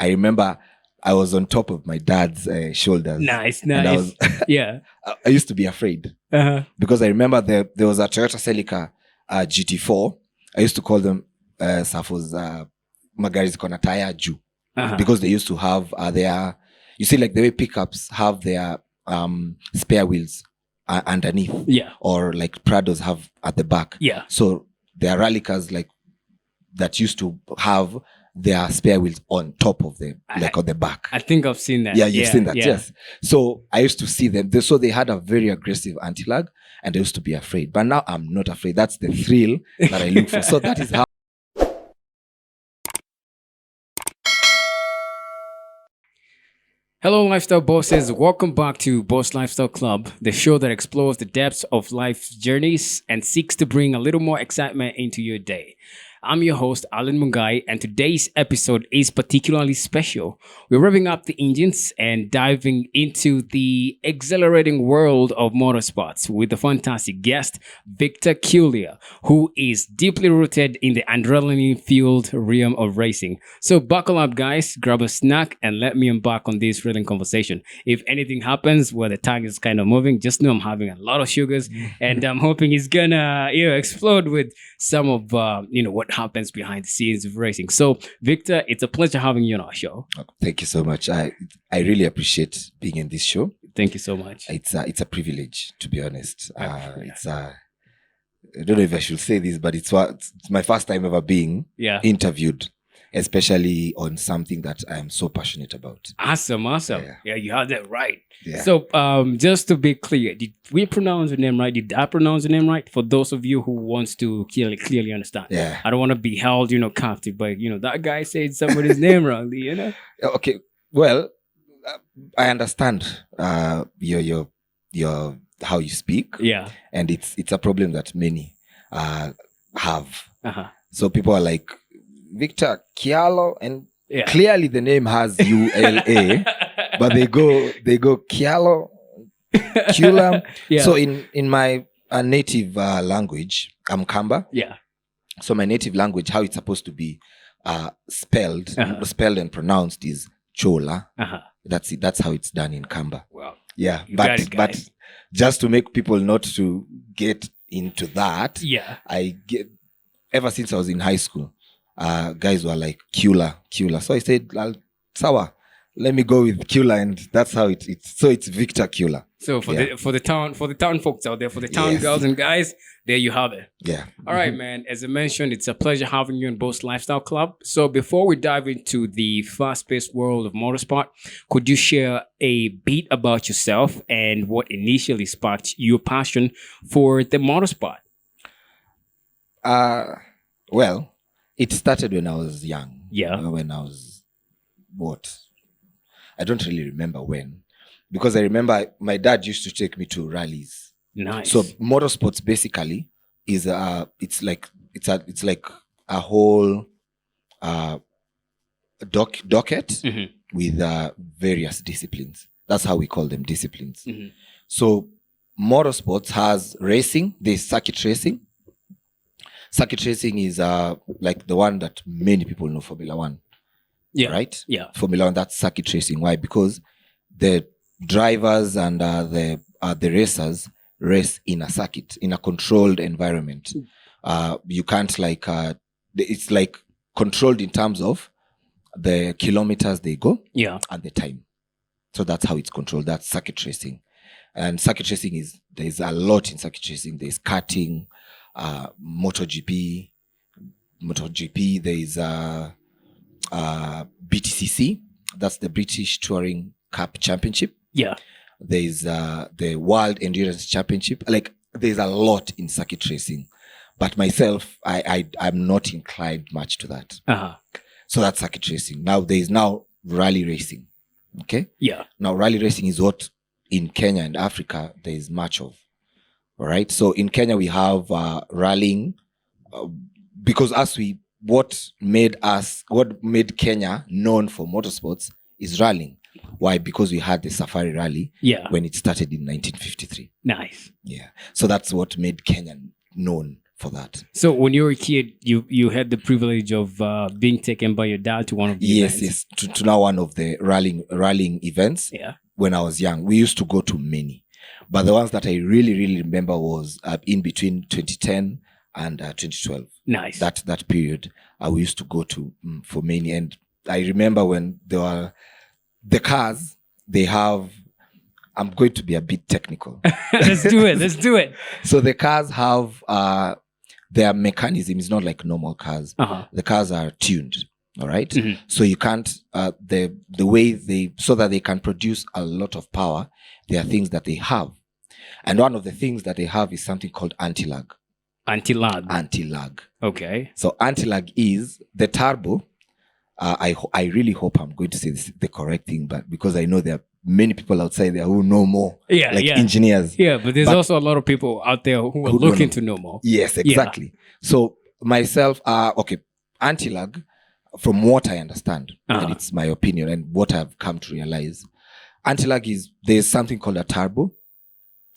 I remember I was on top of my dad's shoulders. Nice. And I was, yeah. I used to be afraid because I remember there was a Toyota Celica GT4. I used to call them Safo's magari ziko na tire juu because they used to have their, you see, like the way pickups have their spare wheels underneath, or like Prados have at the back. So there are rally cars like that used to have their spare wheels on top of them, like on the back. I think I've seen that. Yeah, you've seen that, yes. So I used to see them. So they had a very aggressive anti-lag, and I used to be afraid. But now I'm not afraid. That's the thrill that I look for. So that is how. Hello, lifestyle bosses. Welcome back to Boss Lifestyle Club, the show that explores the depths of life's journeys and seeks to bring a little more excitement into your day. I'm your host, Alan Mungai, and today's episode is particularly special. We're revving up the engines and diving into the exhilarating world of motorsports with a fantastic guest, Victor Kyula, who is deeply rooted in the adrenaline-fueled realm of racing. So buckle up, guys, grab a snack, and let me embark on this thrilling conversation. If anything happens where the tongue is kind of moving, just know I'm having a lot of sugars, and I'm hoping it's gonna explode with some of what happens behind the scenes of racing. So, Victor, it's a pleasure having you on our show. Thank you so much. I really appreciate being in this show. Thank you so much. It's a privilege, to be honest. I don't know if I should say this, but it's my first time ever being interviewed, especially on something that I'm so passionate about. Awesome. Yeah, you had that right. Yeah. So, just to be clear, did we pronounce your name right? Did I pronounce your name right? For those of you who wants to clearly understand. Yeah. I don't want to be held, captive by, that guy said somebody's name wrongly, Okay. Well, I understand your how you speak. Yeah. And it's a problem that many have. So people are like, Victor Kyula, and clearly the name has ULA, but they go Kyula. So in my native language, I'm Kamba. Yeah. So my native language, how it's supposed to be spelled and pronounced is Chola. That's it. That's how it's done in Kamba. Wow. Yeah, but just to make people not to get into that. Yeah. Ever since I was in high school. Guys were like Kyula. So I said, Sawa, let me go with Kyula, and that's how it's Victor Kyula. So for the town folks out there, for the town girls and guys, there you have it. Yeah. All right, man. As I mentioned, it's a pleasure having you in Boss Lifestyle Club. So before we dive into the fast-paced world of motorsport, could you share a bit about yourself and what initially sparked your passion for the motorsport? Well, it started when I was young. Yeah. When I was, I don't really remember when. Because I remember my dad used to take me to rallies. Nice. So motorsports basically is it's like a whole docket with various disciplines. That's how we call them, disciplines. So motorsports has racing. There's circuit racing. Circuit racing is like the one that many people know, Formula One. Yeah. Right? Yeah. Formula One, that's circuit racing. Why? Because the drivers and the racers race in a circuit, in a controlled environment. You can't it's like controlled in terms of the kilometers they go and the time. So that's how it's controlled. That's circuit racing. And circuit racing there's a lot in circuit racing. There's karting, MotoGP, there is BTCC, that's the British Touring Cup Championship. Yeah. There is the World Endurance Championship. Like, there's a lot in circuit racing, but myself, I'm not inclined much to that. So that's circuit racing. Now there is rally racing. Okay. Yeah. Now rally racing is what in Kenya and Africa there is much of. All right. So in Kenya we have rallying because what made Kenya known for motorsports is rallying. Why? Because we had the Safari Rally when it started in 1953. Nice. Yeah. So that's what made Kenya known for that. So when you were a kid, you had the privilege of being taken by your dad to one of the events. Yes, to now one of the rallying events. Yeah. When I was young, we used to go to many, but the ones that I really remember was in between 2010 and 2012. Nice. That period, we used to go to for many, and I remember when there were the cars. They have. I'm going to be a bit technical. Let's do it. So the cars have their mechanism is not like normal cars. The cars are tuned. All right. Mm-hmm. So you can't the way so that they can produce a lot of power, there are things that they have. And one of the things that they have is something called anti-lag. Anti-lag. Okay. So anti-lag is the turbo. I really hope I'm going to say the correct thing, but because I know there are many people outside there who know more, engineers. Yeah, but there's also a lot of people out there who are looking to know more. Yes, exactly. Yeah. So myself, anti-lag, from what I understand, and it's my opinion and what I've come to realize, anti-lag is there's something called a turbo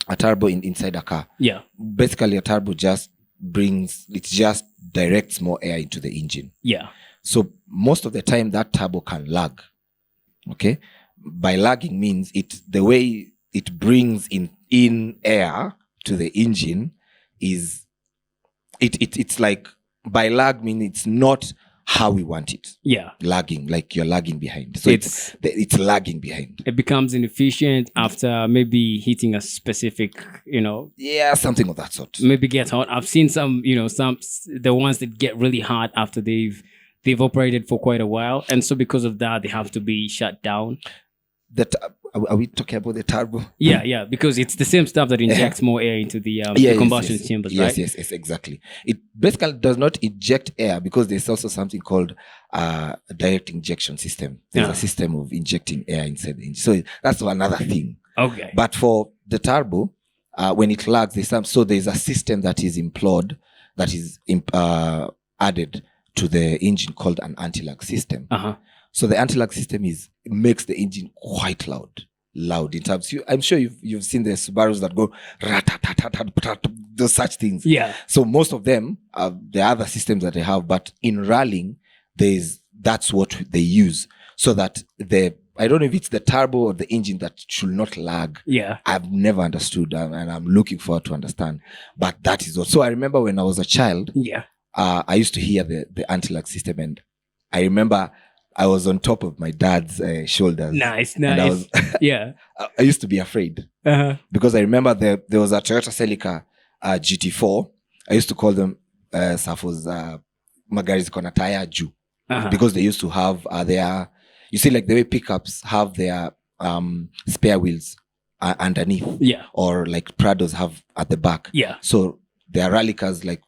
inside a car. Yeah. Basically, a turbo just directs more air into the engine. Yeah. So most of the time that turbo can lag. Okay. By lagging means the way it brings in air to the engine is it's like, by lag means it's not how we want it. Yeah. Lagging, like you're lagging behind. So it's lagging behind. It becomes inefficient after maybe hitting a specific, Yeah, something of that sort. Maybe get hot. I've seen some, the ones that get really hot after they've operated for quite a while. And so because of that, they have to be shut down. Are we talking about the turbo? Yeah, because it's the same stuff that injects more air into the combustion chambers, right? Yes, exactly. It basically does not inject air because there's also something called a direct injection system. There's a system of injecting air inside the engine. So that's another thing. Okay. But for the turbo, when it lags, there's a system that is employed, that is added to the engine called an anti-lag system. So the anti-lag system makes the engine quite loud in terms. I'm sure you've seen the Subarus that go those such things. Yeah. So most of them, the other systems that they have, but in rallying, that's what they use, so that I don't know if it's the turbo or the engine that should not lag. Yeah. I've never understood, and I'm looking forward to understand. But that is what. So I remember when I was a child. Yeah. I used to hear the anti-lag system, and I remember I was on top of my dad's shoulders. Nice. And yeah. I used to be afraid because I remember there was a Toyota Celica GT4. I used to call them Safo's magari ziko na tire juu, because they used to have their, you see, like the way pickups have their spare wheels underneath, or like Prados have at the back. Yeah. So there are rally cars like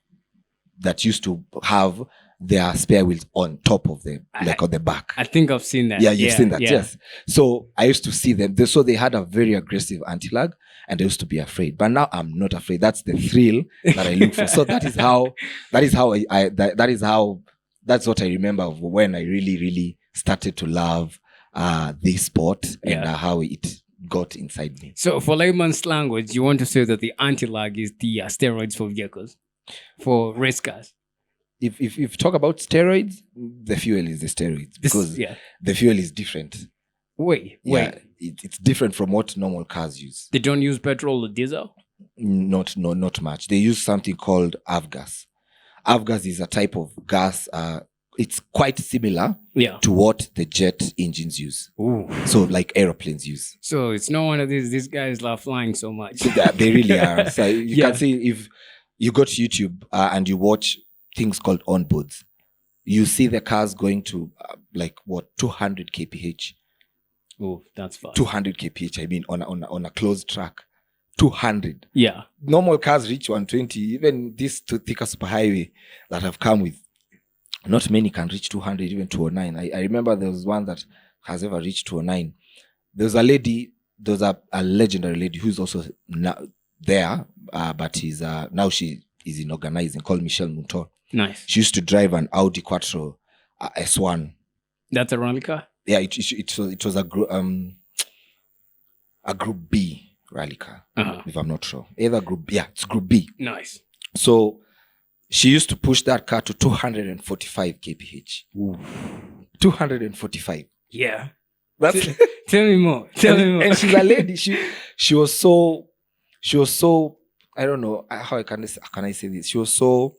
that used to have their spare wheels on top of them, like on the back. I think I've seen that. Yeah, you've seen that, yes. So I used to see them. So they had a very aggressive anti-lag, and I used to be afraid. But now I'm not afraid. That's the thrill that I look for. So that's what I remember of when I really started to love this sport and how it got inside me. So for layman's language, you want to say that the anti-lag is the steroids for vehicles, for race cars? If you talk about steroids, the fuel is the steroids, because the fuel is different. Wait. It's different from what normal cars use. They don't use petrol or diesel? Not much. They use something called avgas. Avgas is a type of gas. It's quite similar to what the jet engines use. Ooh. So like aeroplanes use. So it's no wonder these guys love flying so much. They really are. So you can see, if you go to YouTube and you watch things called onboards, you see the cars going to 200 kph. Oh, that's fast. 200 kph. I mean, on a closed track, 200. Yeah. Normal cars reach 120. Even this thicker superhighway that have come with, not many can reach 200, even 209. I remember there was one that has ever reached 209. There was a legendary lady who's also now there, but now she is in organizing, called Michelle Muntor. Nice. She used to drive an Audi Quattro S1. That's a rally car? Yeah, it was a Group B rally car, if I'm not sure. Either Group B. Yeah, it's Group B. Nice. So She used to push that car to 245 kph. Ooh. 245. Yeah. That's Tell me more. Tell me more. and she's a lady. She was so I don't know how can I say this. She was so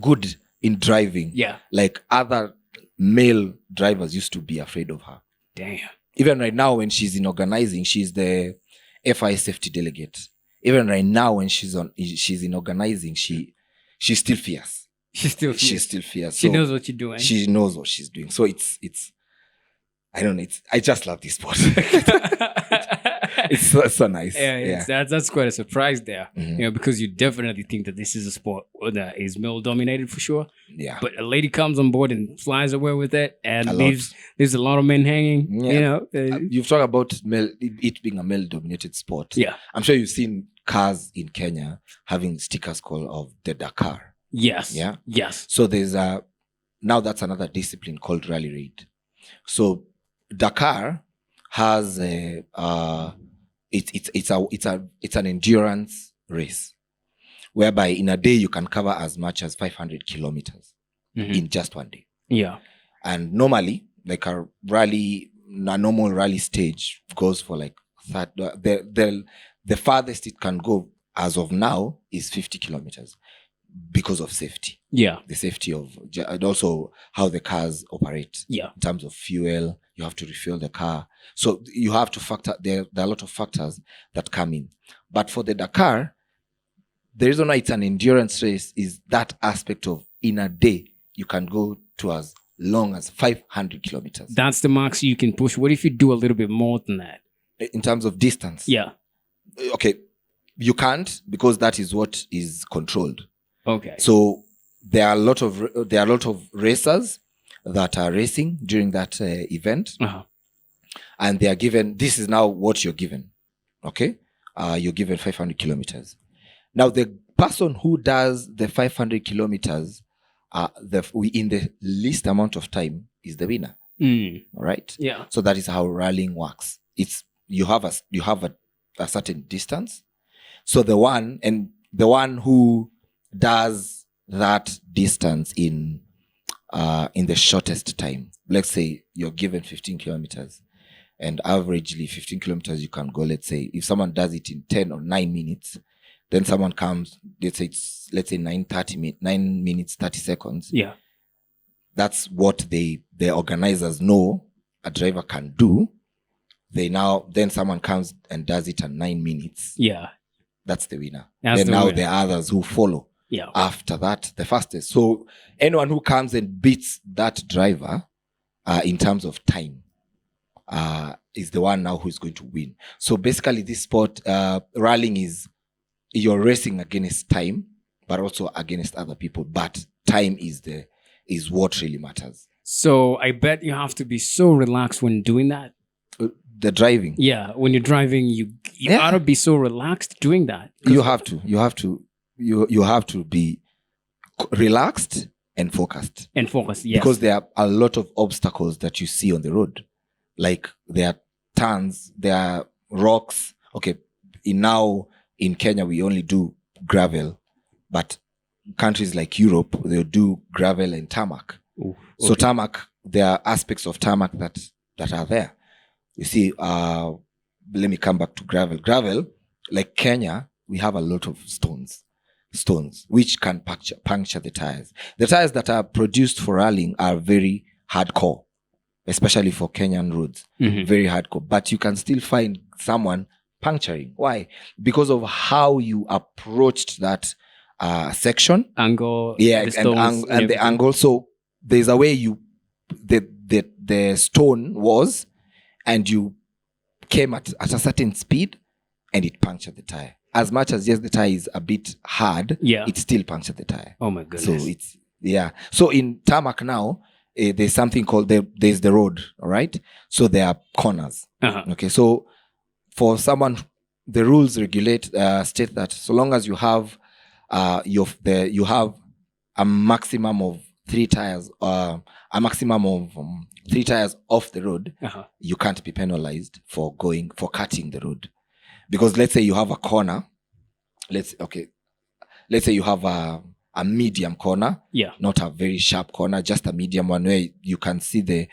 good in driving. Yeah. Like other male drivers used to be afraid of her. Damn. Even right now when she's in organizing, she's the FI safety delegate. Even right now when she's in organizing, she's still fierce. She's still fierce. She's still fierce. She So knows what you're doing. she knows what she's doing. So it's I don't know. I just love this sport. It's so nice. Yeah. That's quite a surprise there. Mhm. You know, because you definitely think that this is a sport that is male dominated for sure. Yeah. But a lady comes on board and flies away with it, and A lot. there's a lot of men hanging. Yeah. You know, You've talked about it being a male-dominated sport. yeah. I'm sure you've seen cars in Kenya having stickers called of the Dakar. Yes. Yeah. Yes. So there's now that's another discipline called rally raid. So Dakar has it's an endurance race whereby in a day you can cover as much as 500 kilometers Mhm. in just one day. Yeah. And normally, like a normal rally stage goes for like the farthest it can go as of now is 50 kilometers because of safety. Yeah. The safety of, and also how the cars operate Yeah. in terms of fuel. You have to refuel the car. So you have to factor, there are a lot of factors that come in. But for the Dakar, the reason why it's an endurance race is that aspect of in a day, you can go to as long as 500 kilometers. That's the max you can push. What if you do a little bit more than that? In terms of distance. Yeah. Okay. You can't because that is what is controlled. Okay. So there are a lot of racers that are racing during that event, Uh-huh. and they are given. This is now what you're given. Okay, you're given 500 kilometers. Now the person who does the 500 kilometers, in the least amount of time is the winner. Mm. All right. Yeah. So that is how rallying works. It's you have a certain distance. So the one who does that distance in the shortest time. Let's say you're given 15 kilometers, and averagely 15 kilometers you can go. Let's say if someone does it in 10 or 9 minutes, then someone comes. Let's say 9 minutes 30 seconds. Yeah. That's what the organizers know a driver can do. Then someone comes and does it at 9 minutes. Yeah. That's the winner. That's then the now winner. the others who follow. Yeah. After that, the fastest. So anyone who comes and beats that driver in terms of time is the one now who's going to win. So basically this sport, rallying is you're racing against time, but also against other people. But time is what really matters. So I bet you have to be so relaxed when doing that. The driving. Yeah. When you're driving, you Yeah. ought to be so relaxed doing that. You have to be relaxed and focused. And focus. Yes. Because there are a lot of obstacles that you see on the road. Like there are turns, there are rocks. Okay, in Kenya, we only do gravel. But countries like Europe, they'll do gravel and tarmac. Ooh, So okay. tarmac, there are aspects of tarmac that are there. You see, let me come back to gravel. Gravel, like Kenya, we have a lot of stones which can puncture the tires. The tires that are produced for rallying are very hardcore, especially for Kenyan roads. Mhm. Very hardcore. But you can still find someone puncturing. Why? Because of how you approached that section. Angle. Yeah, the stones and the everything. angle. So there's a way the stone was, and you came at a certain speed, and it punctured the tire. As much as yes, the tire is a bit hard, Yeah. it still punctured the tire. Oh my goodness. So So in tarmac now, there's something called there's the road. All right. So there are corners. Uh-huh. Okay. So for someone, the rules state that so long as you have you have a maximum of 3 tires, off the road, Uh-huh. you can't be penalized for cutting the road. Because let's say you have a corner. Let's say you have a medium corner, not a very sharp corner, just a medium one where you can see the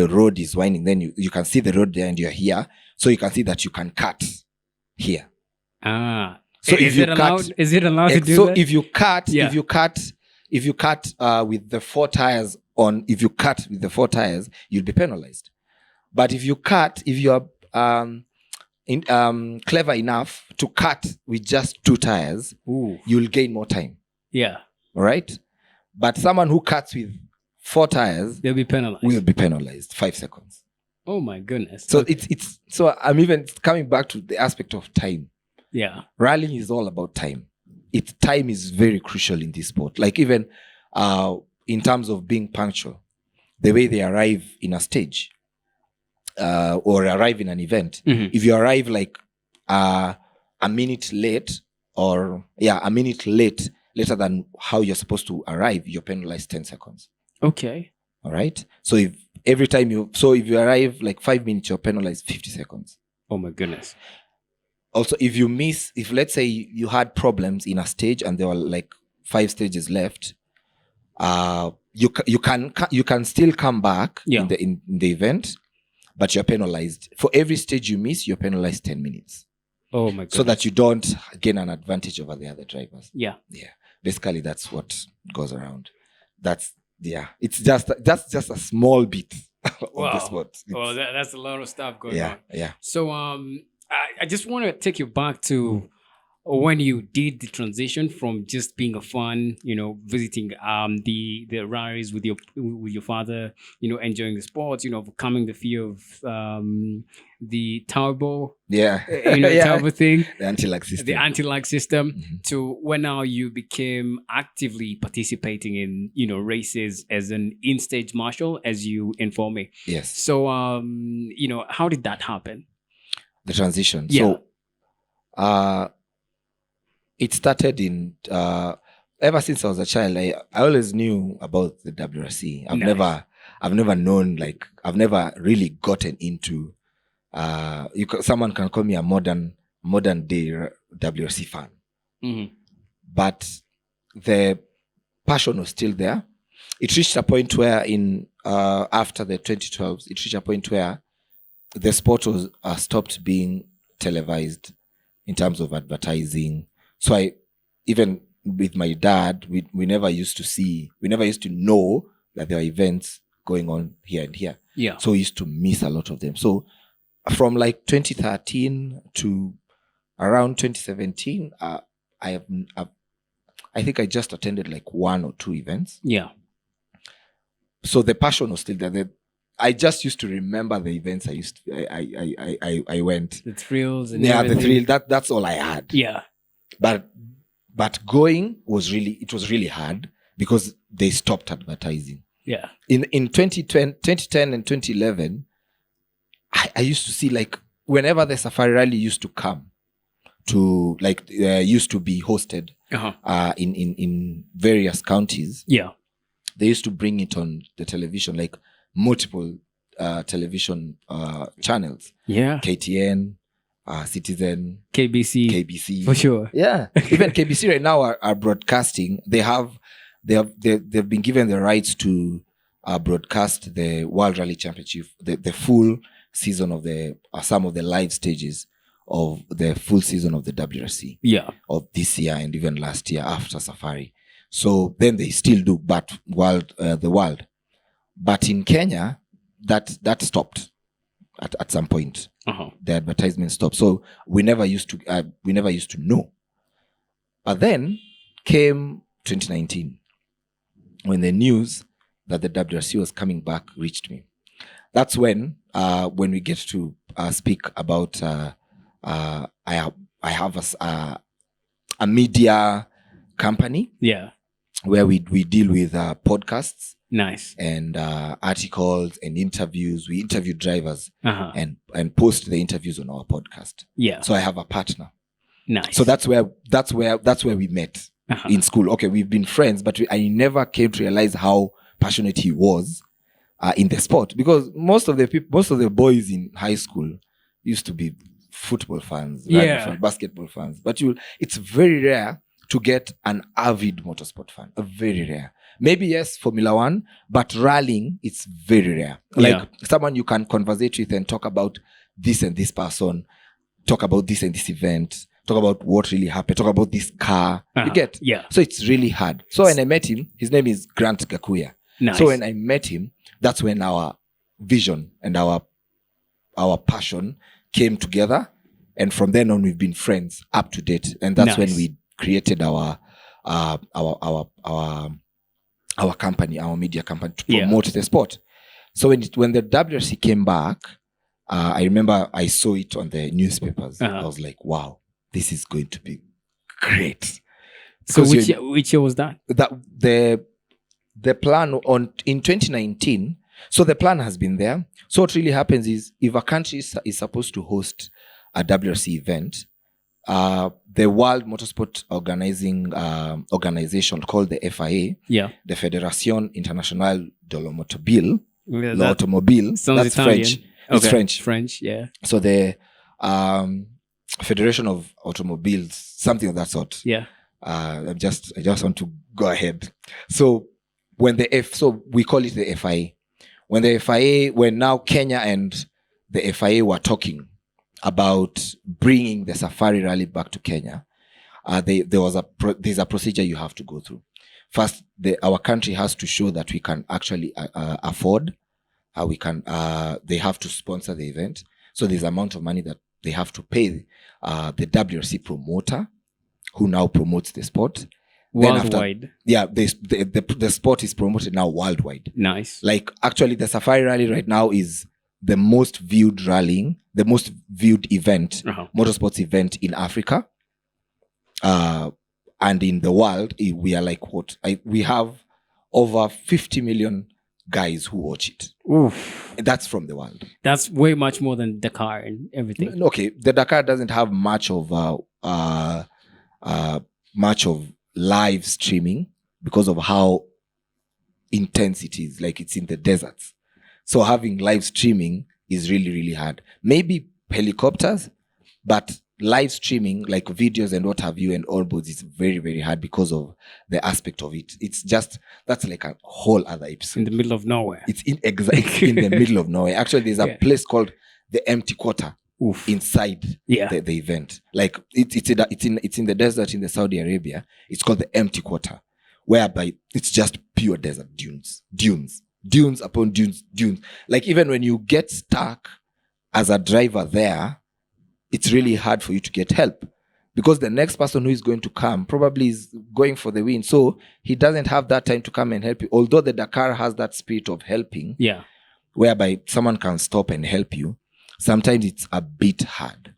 road is winding. Then you can see the road there and you're here. So you can see that you can cut here. So is it allowed to do so that? if you cut with the 4 tires on, if you cut with the 4 tires, you'll be penalized. But if you are clever enough to cut with just 2 tires, you'll gain more time. Yeah. All right. But someone who cuts with 4 tires, they'll be penalized. Will be penalized 5 seconds. Oh my goodness. So it's so I'm even coming back to the aspect of time. Yeah. Rallying is all about time. Time is very crucial in this sport. Like even in terms of being punctual, the way they arrive in a stage or arrive in an event. If you arrive like a minute late later than how you're supposed to arrive, you're penalized 10 seconds. Okay. All right. So if you arrive like 5 minutes, you're penalized 50 seconds. Oh my goodness. Also, if let's say you had problems in a stage and there were like 5 stages left, you can still come back in the event, but you're penalized. For every stage you miss, you're penalized 10 minutes. Oh my goodness. So that you don't gain an advantage over the other drivers. Yeah. Yeah. Basically, that's what goes around. It's just a small bit of the sport. Well, that's a lot of stuff going on. Yeah. So I just want to take you back to when you did the transition from just being a fun, visiting the rallies with your father, enjoying the sports, overcoming the fear of the turbo, turbo thing, the anti-lag system, to when now you became actively participating in races as an in-stage marshal, as you inform me. Yes. So how did that happen? The transition. Yeah. So it started in ever since I was a child. I always knew about the WRC. I've never really gotten into someone can call me a modern day WRC fan. But the passion was still there. It reached a point where after the 2012s, it reached a point where the sport was stopped being televised in terms of advertising. So even with my dad, we never used to know that there are events going on here and here. Yeah. So we used to miss a lot of them. So from like 2013 to around 2017, I think I just attended like 1 or 2 events. Yeah. So the passion was still there. I just used to remember the events I went. The thrills and everything. The thrill. That's all I had. Yeah. But going was really hard because they stopped advertising. Yeah. In 2010 and 2011, I used to see like whenever the Safari Rally used to come to used to be hosted in various counties. Yeah. They used to bring it on the television, like multiple television channels. Yeah. KTN, Citizen, KBC. For sure. Yeah. Even KBC right now are broadcasting. They've been given the rights to broadcast the World Rally Championship, the full season of some of the live stages of the full season of the WRC. Yeah. Of this year and even last year after Safari. So then they still do, but the world. But in Kenya, that stopped at some point. The advertisement stopped. So we never used to know. But then came 2019 when the news that the WRC was coming back reached me. That's when we get to speak about I have a media company. Yeah. Where we deal with podcasts. Nice. And articles and interviews. We interview drivers and post the interviews on our podcast. Yeah. So I have a partner. Nice. So that's where we met in school. Okay, we've been friends, but I never came to realize how passionate he was in the sport, because most of the boys in high school used to be football fans, basketball fans. But it's very rare to get an avid motorsport fan. A very rare. Maybe yes, Formula One, but rallying, it's very rare. Like someone you can conversate with and talk about this and this person, talk about this and this event, talk about what really happened, talk about this car. You get? Yeah. So it's really hard. So when I met him, his name is Grant Gakuya. Nice. So when I met him, that's when our vision and our passion came together. And from then on, we've been friends up to date. And that's when we created our company, our media company, to promote the sport. So when the WRC came back, I remember I saw it on the newspapers. I was like, wow, this is going to be great. So which year was that? The plan in 2019. So the plan has been there. So what really happens is, if a country is supposed to host a WRC event, the World Motorsport organization called the FIA, the Fédération Internationale de l'Automobile, that's Italian. French. It's French. French, yeah. So the Federation of Automobiles, something of that sort. Yeah. I just want to go ahead. So when so we call it the FIA. When now Kenya and the FIA were talking about bringing the Safari Rally back to Kenya, there's a procedure you have to go through. First, our country has to show that we can actually afford. They have to sponsor the event. So there's amount of money that they have to pay the WRC promoter, who now promotes the sport. Worldwide. The sport is promoted now worldwide. Nice. Like actually the Safari Rally right now is the most viewed event, motorsports event in Africa. And in the world, we are like we have over 50 million guys who watch it. Oof. That's from the world. That's way much more than Dakar and everything. Okay, the Dakar doesn't have much of live streaming because of how intense it is. Like, it's in the deserts. So having live streaming is really, really hard. Maybe helicopters, but live streaming, like videos and what have you and all boards, is very, very hard because of the aspect of it. It's just, that's like a whole other episode. In the middle of nowhere. It's in the middle of nowhere. Actually, there's a place called the Empty Quarter. Oof. Inside the event. Like it's in the desert in the Saudi Arabia. It's called the Empty Quarter, whereby it's just pure desert dunes upon dunes. Like, even when you get stuck as a driver there, it's really hard for you to get help, because the next person who is going to come probably is going for the win. So he doesn't have that time to come and help you. Although the Dakar has that spirit of helping, whereby someone can stop and help you. Sometimes it's a bit hard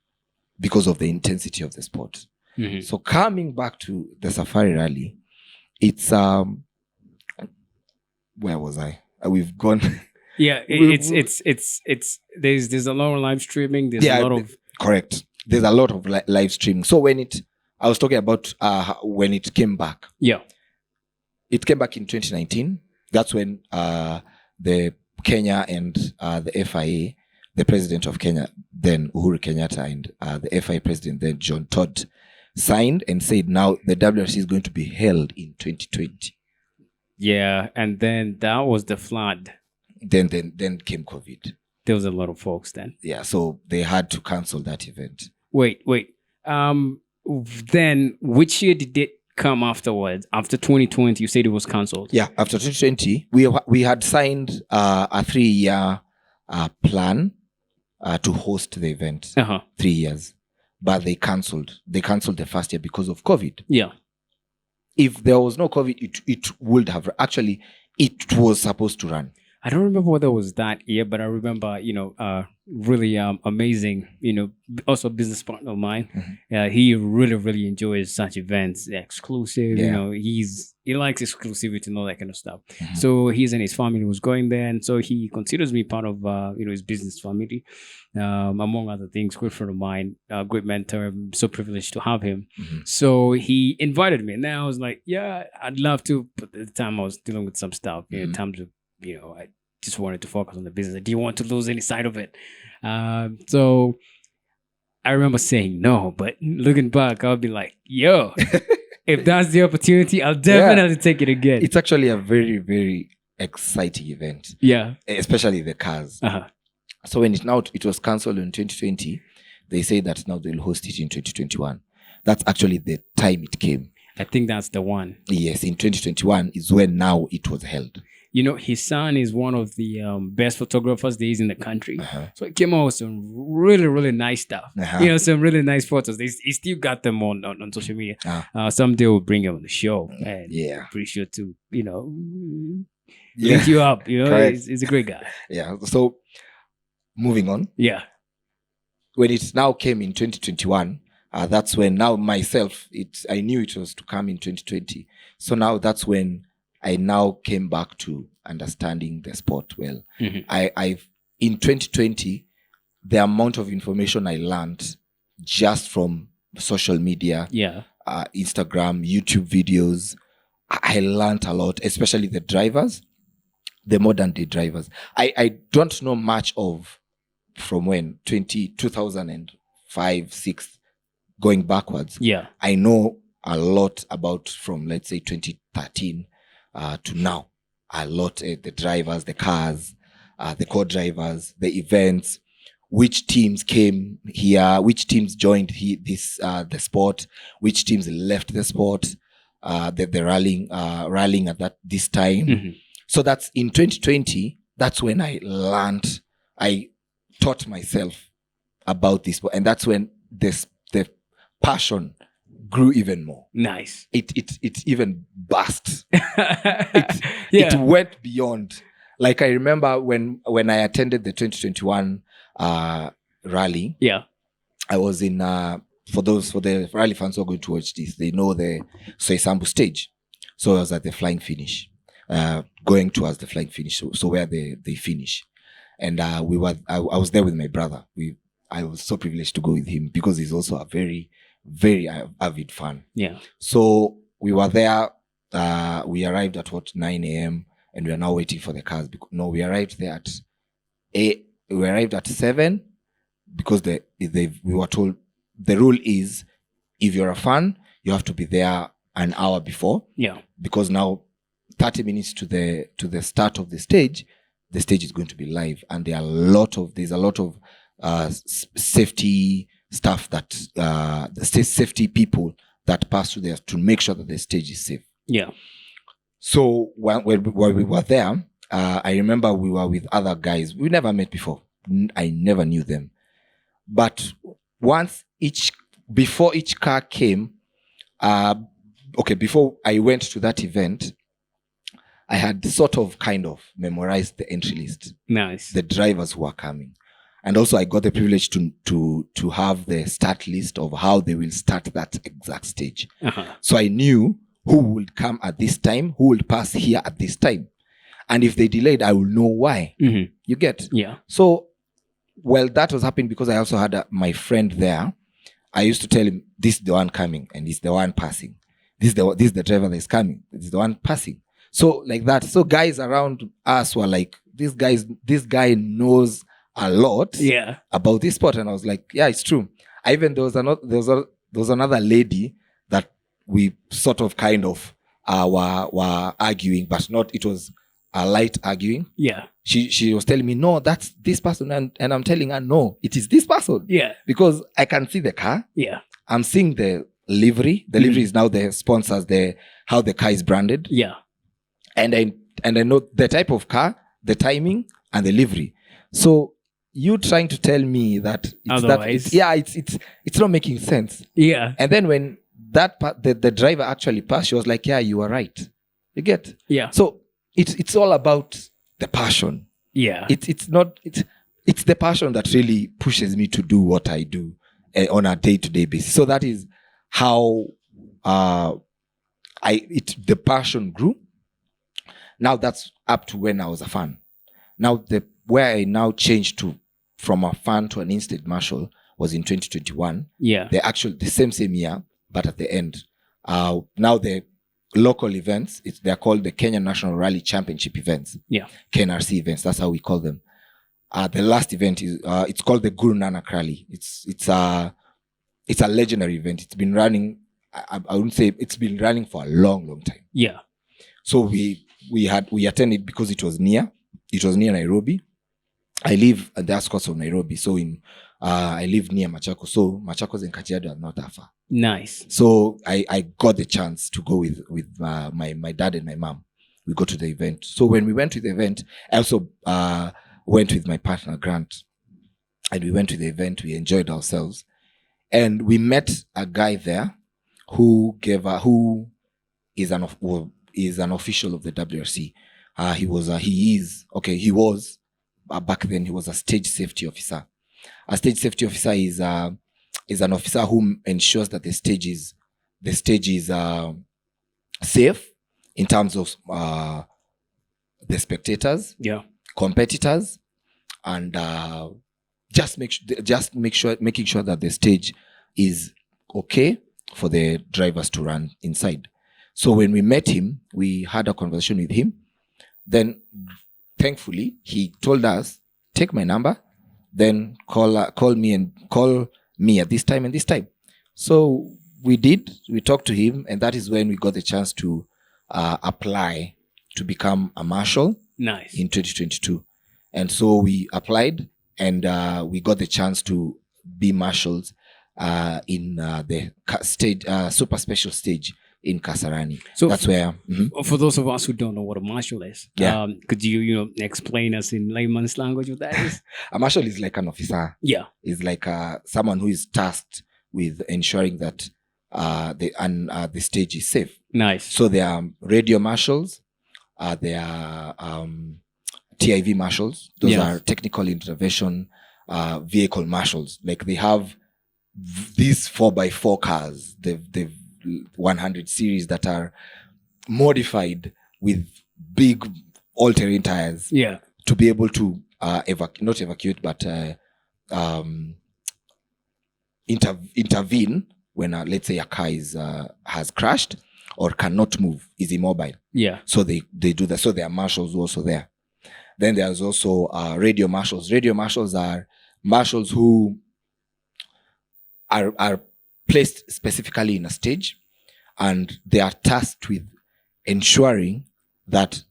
because of the intensity of the sport. Mm-hmm. So coming back to the Safari Rally, it's where was I? We've gone. Yeah, it's there's a lot of live streaming. There's a lot of correct. There's a lot of live streaming. So I was talking about when it came back. Yeah, it came back in 2019. That's when the Kenya and the FIA. The president of Kenya, then Uhuru Kenyatta, and the FIA president, then John Todd, signed and said now the WRC is going to be held in 2020. Yeah, and then that was the flood. Then came COVID. There was a lot of folks then. Yeah, so they had to cancel that event. Wait. Then which year did it come afterwards? After 2020, you said it was cancelled. Yeah, after 2020, we had signed a 3-year plan. To host the event, 3 years, but they cancelled the first year because of COVID. Yeah, if there was no COVID, it would have actually. It was supposed to run. I don't remember whether it was that year, but I remember, really amazing, also a business partner of mine. Mm-hmm. He really, really enjoys such events, exclusive, he likes exclusivity and all that kind of stuff. Mm-hmm. So he and his family was going there, and so he considers me part of, his business family, among other things. Good friend of mine, great mentor. I'm so privileged to have him. Mm-hmm. So he invited me, and then I was like, yeah, I'd love to, but at the time I was dealing with some stuff, in terms of, I just wanted to focus on the business. I didn't want to lose any side of it. So I remember saying no, but looking back, I'll be like, yo, If that's the opportunity, I'll definitely take it again. It's actually a very, very exciting event. Yeah. Especially the cars. Uh-huh. So when it was cancelled in 2020, they say that now they'll host it in 2021. That's actually the time it came. I think that's the one. Yes, in 2021 is when now it was held. You know, his son is one of the best photographers there is in the country. So he came out with some really, really nice stuff. You know, some really nice photos. He still got them on social media. Someday we'll bring him on the show. And pretty sure to, you know, link you up. You know, he's a great guy. Yeah. So moving on. Yeah. When it now came in 2021, that's when now myself, I knew it was to come in 2020. So now that's when I now came back to understanding the sport well. I've in 2020, the amount of information I learned just from social media, Instagram, YouTube videos, I learned a lot, especially the drivers, the modern day drivers. I don't know much of from when 2005, 6 going backwards. Yeah, I know a lot about from, let's say, 2013 to now. A lot, the drivers, the cars, the co-drivers, the events, which teams came here, which teams joined the sport, which teams left the sport, the rallying at this time. So that's in 2020. That's when I learned, I taught myself about this sport, and that's when the passion grew even more. Nice. It even burst. It went beyond. Like I remember when I attended the 2021 rally. Yeah. I was in for the rally fans who are going to watch this, they know the Soisambu stage. So I was at the flying finish, going towards the flying finish. So where they finish, and I was there with my brother. I was so privileged to go with him because he's also a very, very avid fan. Yeah. So we were there. We arrived at 9 a.m. and we are now waiting for the cars. We arrived there at 8. We arrived at 7 because we were told the rule is if you're a fan, you have to be there an hour before. Yeah. Because now 30 minutes to the start of the stage is going to be live, and there's a lot of safety stuff that the safety people that pass through there to make sure that the stage is safe. Yeah. So when we were there, I remember we were with other guys we never met before. I never knew them, but before each car came, before I went to that event, I had kind of memorized the entry list. Nice. The drivers who are coming. And also I got the privilege to have the start list of how they will start that exact stage. So I knew who would come at this time, who will pass here at this time. And if they delayed, I will know why. Mm-hmm. You get? Yeah. So, that was happening because I also had my friend there. I used to tell him, this is the one coming and this is the one passing. This is the driver that is coming. This is the one passing. So like that. So guys around us were like, this guy knows a lot about this sport. And I was like, yeah, it's true. There was another lady that we sort of kind of were arguing, but not, it was a light arguing. Yeah. She was telling me, no, that's this person. And I'm telling her, no, it is this person. Yeah. Because I can see the car. Yeah. I'm seeing the livery. The livery is now the sponsors, how the car is branded. Yeah. And I know the type of car, the timing, and the livery. So you trying to tell me that it's not making sense. Yeah. And then when that part, the driver actually passed, she was like, yeah, you are right. You get? Yeah. So it's all about the passion. Yeah. It's the passion that really pushes me to do what I do on a day-to-day basis. So that is how the passion grew. Now that's up to when I was a fan. Now where I now changed from a fan to an instant marshal was in 2021. Yeah. The same year, but at the end. Now the local events, they're called the Kenya National Rally Championship events. Yeah. KNRC events, that's how we call them. The last event is it's called the Guru Nanak Rally. It's a legendary event. It's been running I wouldn't say it's been running for a long time. Yeah. So we attended because it was near Nairobi. I live at the outskirts of Nairobi, so I live near Machakos. So Machakos and Kajiado are not that far. Nice. So I got the chance to go with my dad and my mom. We go to the event. So when we went to the event, I also went with my partner Grant, and we went to the event. We enjoyed ourselves, and we met a guy there who is an official of the WRC. He was back then. He was a stage safety officer. A stage safety officer is an officer who ensures that the stage is safe in terms of the spectators, competitors, and making sure that the stage is okay for the drivers to run inside. So when we met him, we had a conversation with him. Then, thankfully, he told us, "Take my number, then call me at this time and this time." So we did. We talked to him, and that is when we got the chance to apply to become a marshal. Nice. In 2022, and so we applied, and we got the chance to be marshals in the stage, super special stage in Kasarani. So that's where. For those of us who don't know what a marshal is, could you explain us in layman's language what that is? A marshal is like an officer. Yeah, is like someone who is tasked with ensuring that the stage is safe. Nice. So there are radio marshals, there are TIV marshals. Those are technical intervention vehicle marshals. Like they have these 4x4 cars, the 100 series that are modified with big all-terrain tires. Yeah. To be able to not evacuate, but intervene when let's say a car has crashed or cannot move, is immobile. Yeah. So they do that. So there are marshals also there. Then there's also radio marshals. Radio marshals are marshals who are placed specifically in a stage, and they are tasked with ensuring that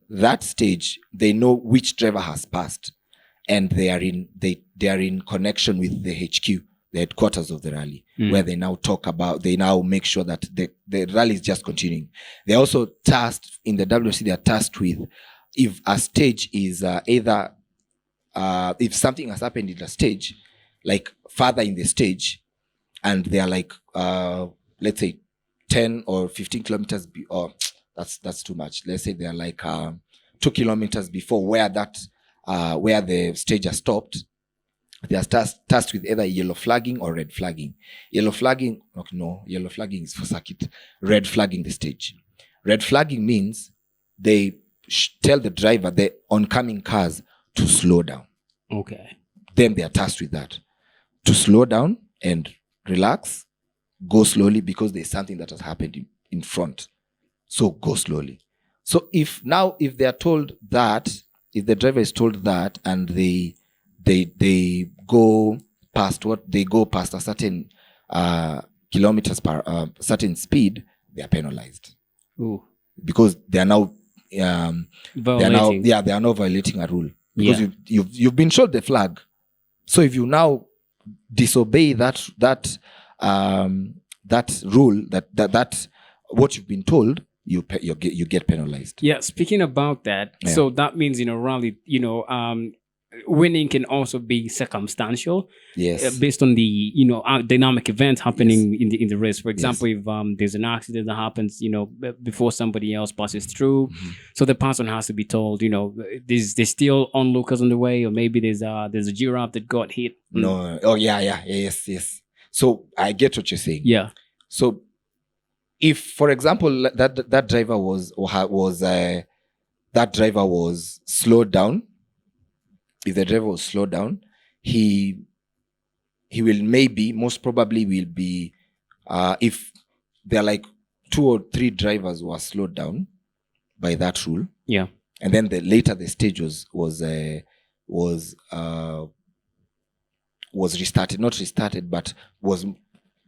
stage, they know which driver has passed, and they are in connection with the HQ, the headquarters of the rally, where they now make sure that the rally is just continuing. They're also tasked in the WRC. They are tasked with, if a stage is either if something has happened in the stage, like further in the stage, and they are like let's say 10 or 15 kilometers or that's too much. Let's say they are like 2 kilometers before where the stage has stopped. They are tasked with either yellow flagging or red flagging. Yellow flagging is for circuit. Red flagging the stage. Red flagging means they tell the driver, the oncoming cars, to slow down. Okay. Then they are tasked with that, to slow down and relax, go slowly, because there's something that has happened in front. So go slowly. So if they are told that, if the driver is told that, and they go past a certain kilometers per certain speed, they are penalized. Ooh. Because they are now violating. They are now violating a rule, because you've been shown the flag. So if you now disobey that rule, that what you've been told, you get penalized. Yeah. Speaking about that, so that means in a rally, winning can also be circumstantial. Yes. Based on the dynamic events happening in the race. For example, if there's an accident that happens, before somebody else passes through, so the person has to be told, there's still onlookers on the way, or maybe there's a giraffe that got hit. No. Oh yeah. Yes. So I get what you're saying. Yeah. So if, for example, that driver was slowed down. If the driver was slowed down, he will most probably will be, if there are like 2 or 3 drivers who are slowed down by that rule. Yeah. And then later the stage was restarted, not restarted, but was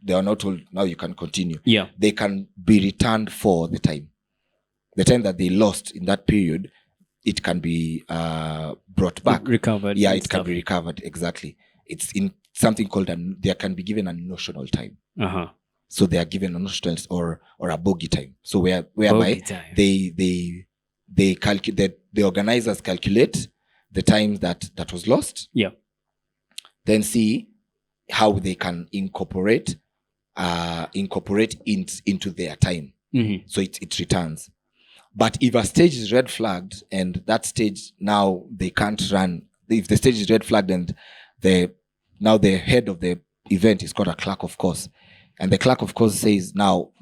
they are not told now you can continue. Yeah. They can be returned for the time that they lost in that period. It can be brought back, recovered. Yeah, it can be recovered. Exactly. It's in something called they can be given a notional time. So they are given a notional or a bogey time. So whereby they calculate, the organizers calculate the time that was lost. Yeah. Then see how they can incorporate into their time. So it returns. But if a stage is red flagged and that stage now they can't run, if the stage is red flagged and the head of the event is called a clerk of course, and the clerk of course says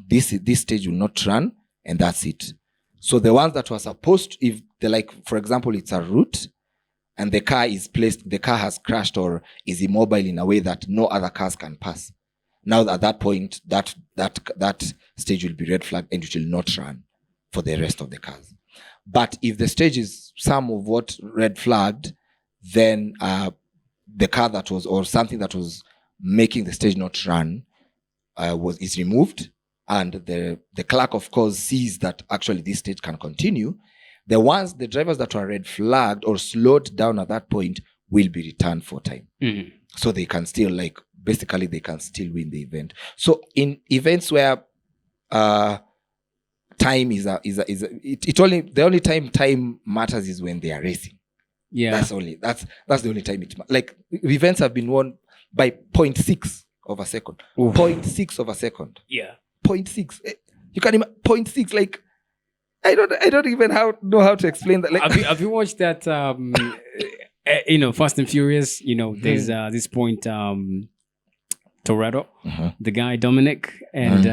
this stage will not run, and that's it. So the ones that were supposed, if they like, for example, it's a route and the car has crashed or is immobile in a way that no other cars can pass. Now at that point, that stage will be red flagged and it will not run for the rest of the cars. But if the stage is some of what red flagged, then the car that was, or something that was making the stage not run is removed, and the clerk of course sees that actually this stage can continue. The drivers that were red flagged or slowed down at that point will be returned for time. So they can still basically they can still win the event. So in events where time the only time matters is when they are racing. Yeah, that's the only time events have been won by 0.6 of a second. 0.6 of a second. Yeah, 0.6. You can imagine 0.6. I don't even know how to explain that. Have you watched that? Fast and Furious. There's this point. Toretto, the guy Dominic, and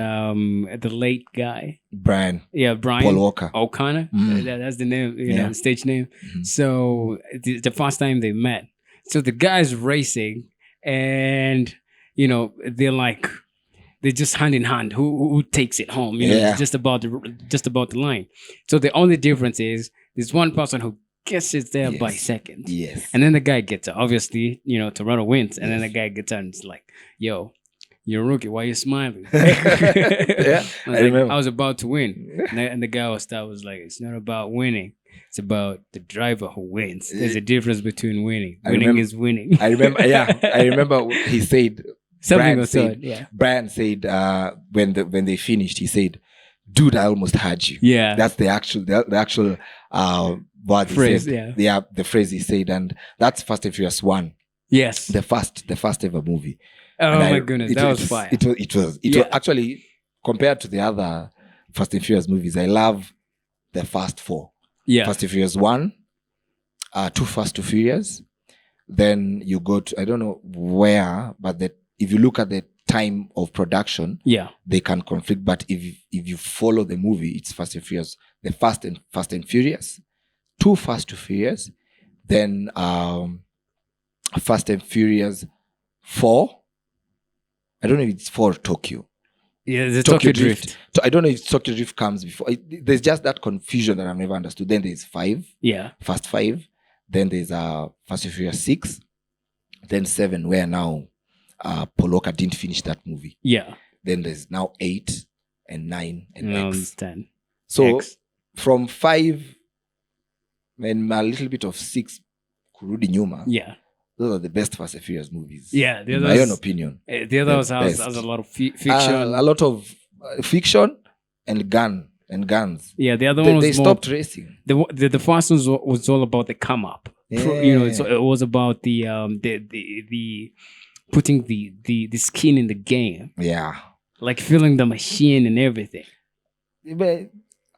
the late guy Brian. Yeah, Brian Paul Walker O'Connor. That's the name, the stage name. So the first time they met, so the guy's racing, and they're just hand in hand. Who takes it home? Just about the line. So the only difference is there's one person who gets it there by seconds. Yes. And then the guy gets out. Obviously, Toronto wins. And then the guy gets out and it's like, yo, you're a rookie. Why are you smiling? I remember. I was about to win. And the guy was like, it's not about winning. It's about the driver who wins. There's a difference between winning. Winning is winning. I remember, I remember he said, Brian said when they finished, he said, dude, I almost had you. Yeah. That's the actual what phrase, he said. Yeah, the phrase he said, and that's Fast and Furious 1. Yes. The first ever movie. Oh my goodness, that was fire. It was actually, compared to the other Fast and Furious movies, I love the first 4. Yeah. Fast and Furious 1, Too Fast, Too Furious. Then you go to, I don't know where, but if you look at the time of production, they can conflict. But if you follow the movie, it's Fast and Furious, the Fast and Furious, Too Fast, Too Furious, then Fast and Furious 4. I don't know if it's 4 Tokyo. Yeah, the Tokyo Drift. I don't know if Tokyo Drift comes before. There's just that confusion that I've never understood. Then there's 5. Yeah. Fast 5. Then there's Fast and Furious 6. Then 7, where now Paul Walker didn't finish that movie. Yeah. Then there's now 8 and 9 and now X. 10. So from 5 and a little bit of 6, kurudi nyuma. Yeah. Those are the best Fast and Furious movies. Yeah. In my own opinion. The others has a lot of fiction. A lot of fiction and guns. Yeah, the other one was they stopped racing. The first one was all about the come up. Yeah. It was about the putting the skin in the game. Yeah. Like feeling the machine and everything. But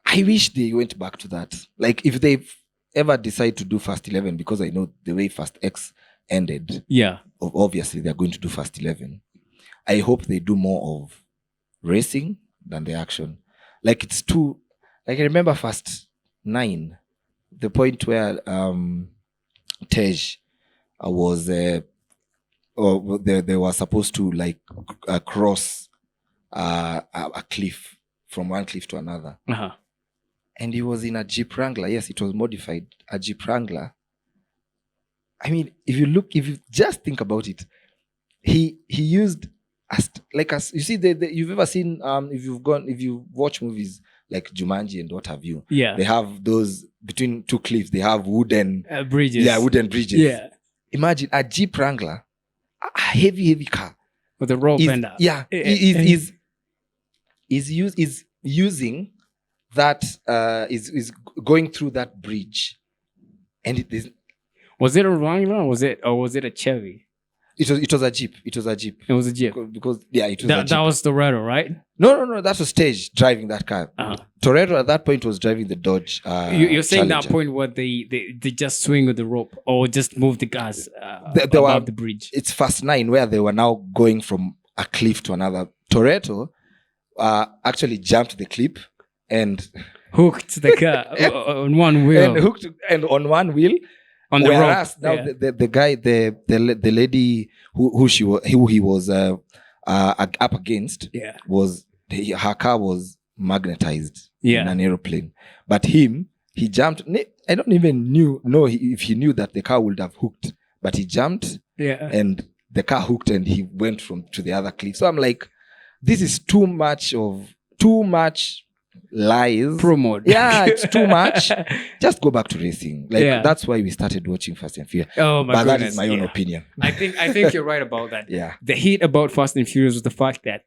I wish they went back to that. Like if they ever decide to do Fast 11, because I know the way Fast X ended. Yeah. Obviously, they're going to do Fast 11. I hope they do more of racing than the action. Like it's too. Like I remember Fast 9, the point where Tej was they were supposed to cross a cliff from one cliff to another. Uh-huh. And he was in a Jeep Wrangler. Yes, it was modified. A Jeep Wrangler. I mean, if you just think about it, he used as you see, you've ever seen if you watch movies like Jumanji and what have you, Yeah. they have those between two cliffs. They have wooden Bridges. Yeah, wooden bridges. Yeah. Imagine a Jeep Wrangler, a heavy car With a rope and that. Yeah, is using that is going through that bridge, and it is. Was it a Wrangler or was it a Chevy? It was a Jeep. It was a Jeep. It was a Jeep. Because it was a Jeep. That was Toretto, right? No. That was Stage driving that car. Toretto at that point was driving the Dodge. You're saying Challenger. that point where they just swing with the rope or just move the gas They were- above the bridge. It's Fast 9 where they were now going from a cliff to another. Toretto actually jumped the cliff and Hooked the car on one wheel. and on one wheel. On the Whereas rope. now the guy, the lady who he was up against was her car was magnetized in an aeroplane, but he jumped. I don't even know if he knew that the car would have hooked, but he jumped and the car hooked and he went to the other cliff. So I'm like, this is too much lies. Promote. Yeah, it's too much. Just go back to racing. That's why we started watching Fast and Furious. Oh my But goodness. that is my own opinion. I think you're right about that. Yeah. The hit about Fast and Furious was the fact that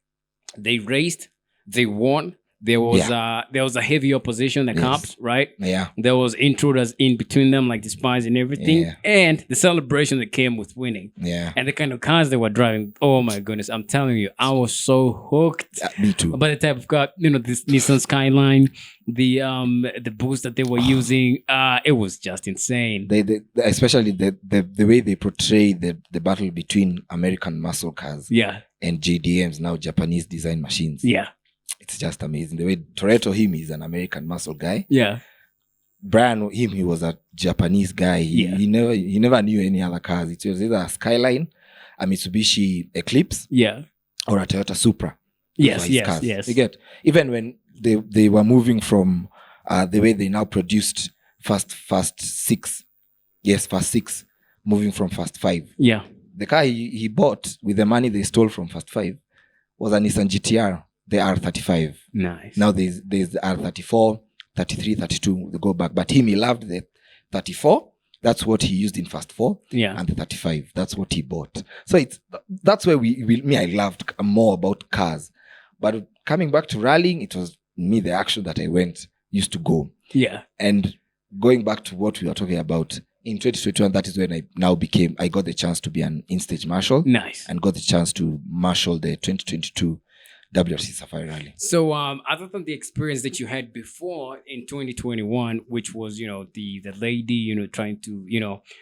they raced, they won. There was a heavy opposition, the cops, right? Yeah. There was intruders in between them, like the spies and everything, and the celebration that came with winning. Yeah. And the kind of cars they were driving. Oh my goodness! I'm telling you, I was so hooked. Yeah, me too. By the type of car, this Nissan Skyline, the boost that they were using, it was just insane. Especially the way they portray the battle between American muscle cars and JDMs, now Japanese design machines. Yeah. It's just amazing. The way Toretto, he's an American muscle guy. Yeah. Brian, he was a Japanese guy. He never knew any other cars. It was either a Skyline, a Mitsubishi Eclipse, or a Toyota Supra. Yes. You get, even when they were moving from the way they now produced Fast 6. Yes, Fast 6, moving from Fast 5. Yeah. The car he bought with the money they stole from Fast 5 was a Nissan GTR. The R35. Nice. Now there's the R34, 33, 32. They go back. But he loved the 34. That's what he used in Fast 4. Yeah. And the 35. That's what he bought. So that's where I loved more about cars. But coming back to rallying, it was me, the action that I used to go. Yeah. And going back to what we were talking about, in 2021, that is when I got the chance to be an in-stage marshal. Nice. And got the chance to marshal the 2022 WRC Safari Rally. So, other than the experience that you had before in 2021, which was, the lady, trying to,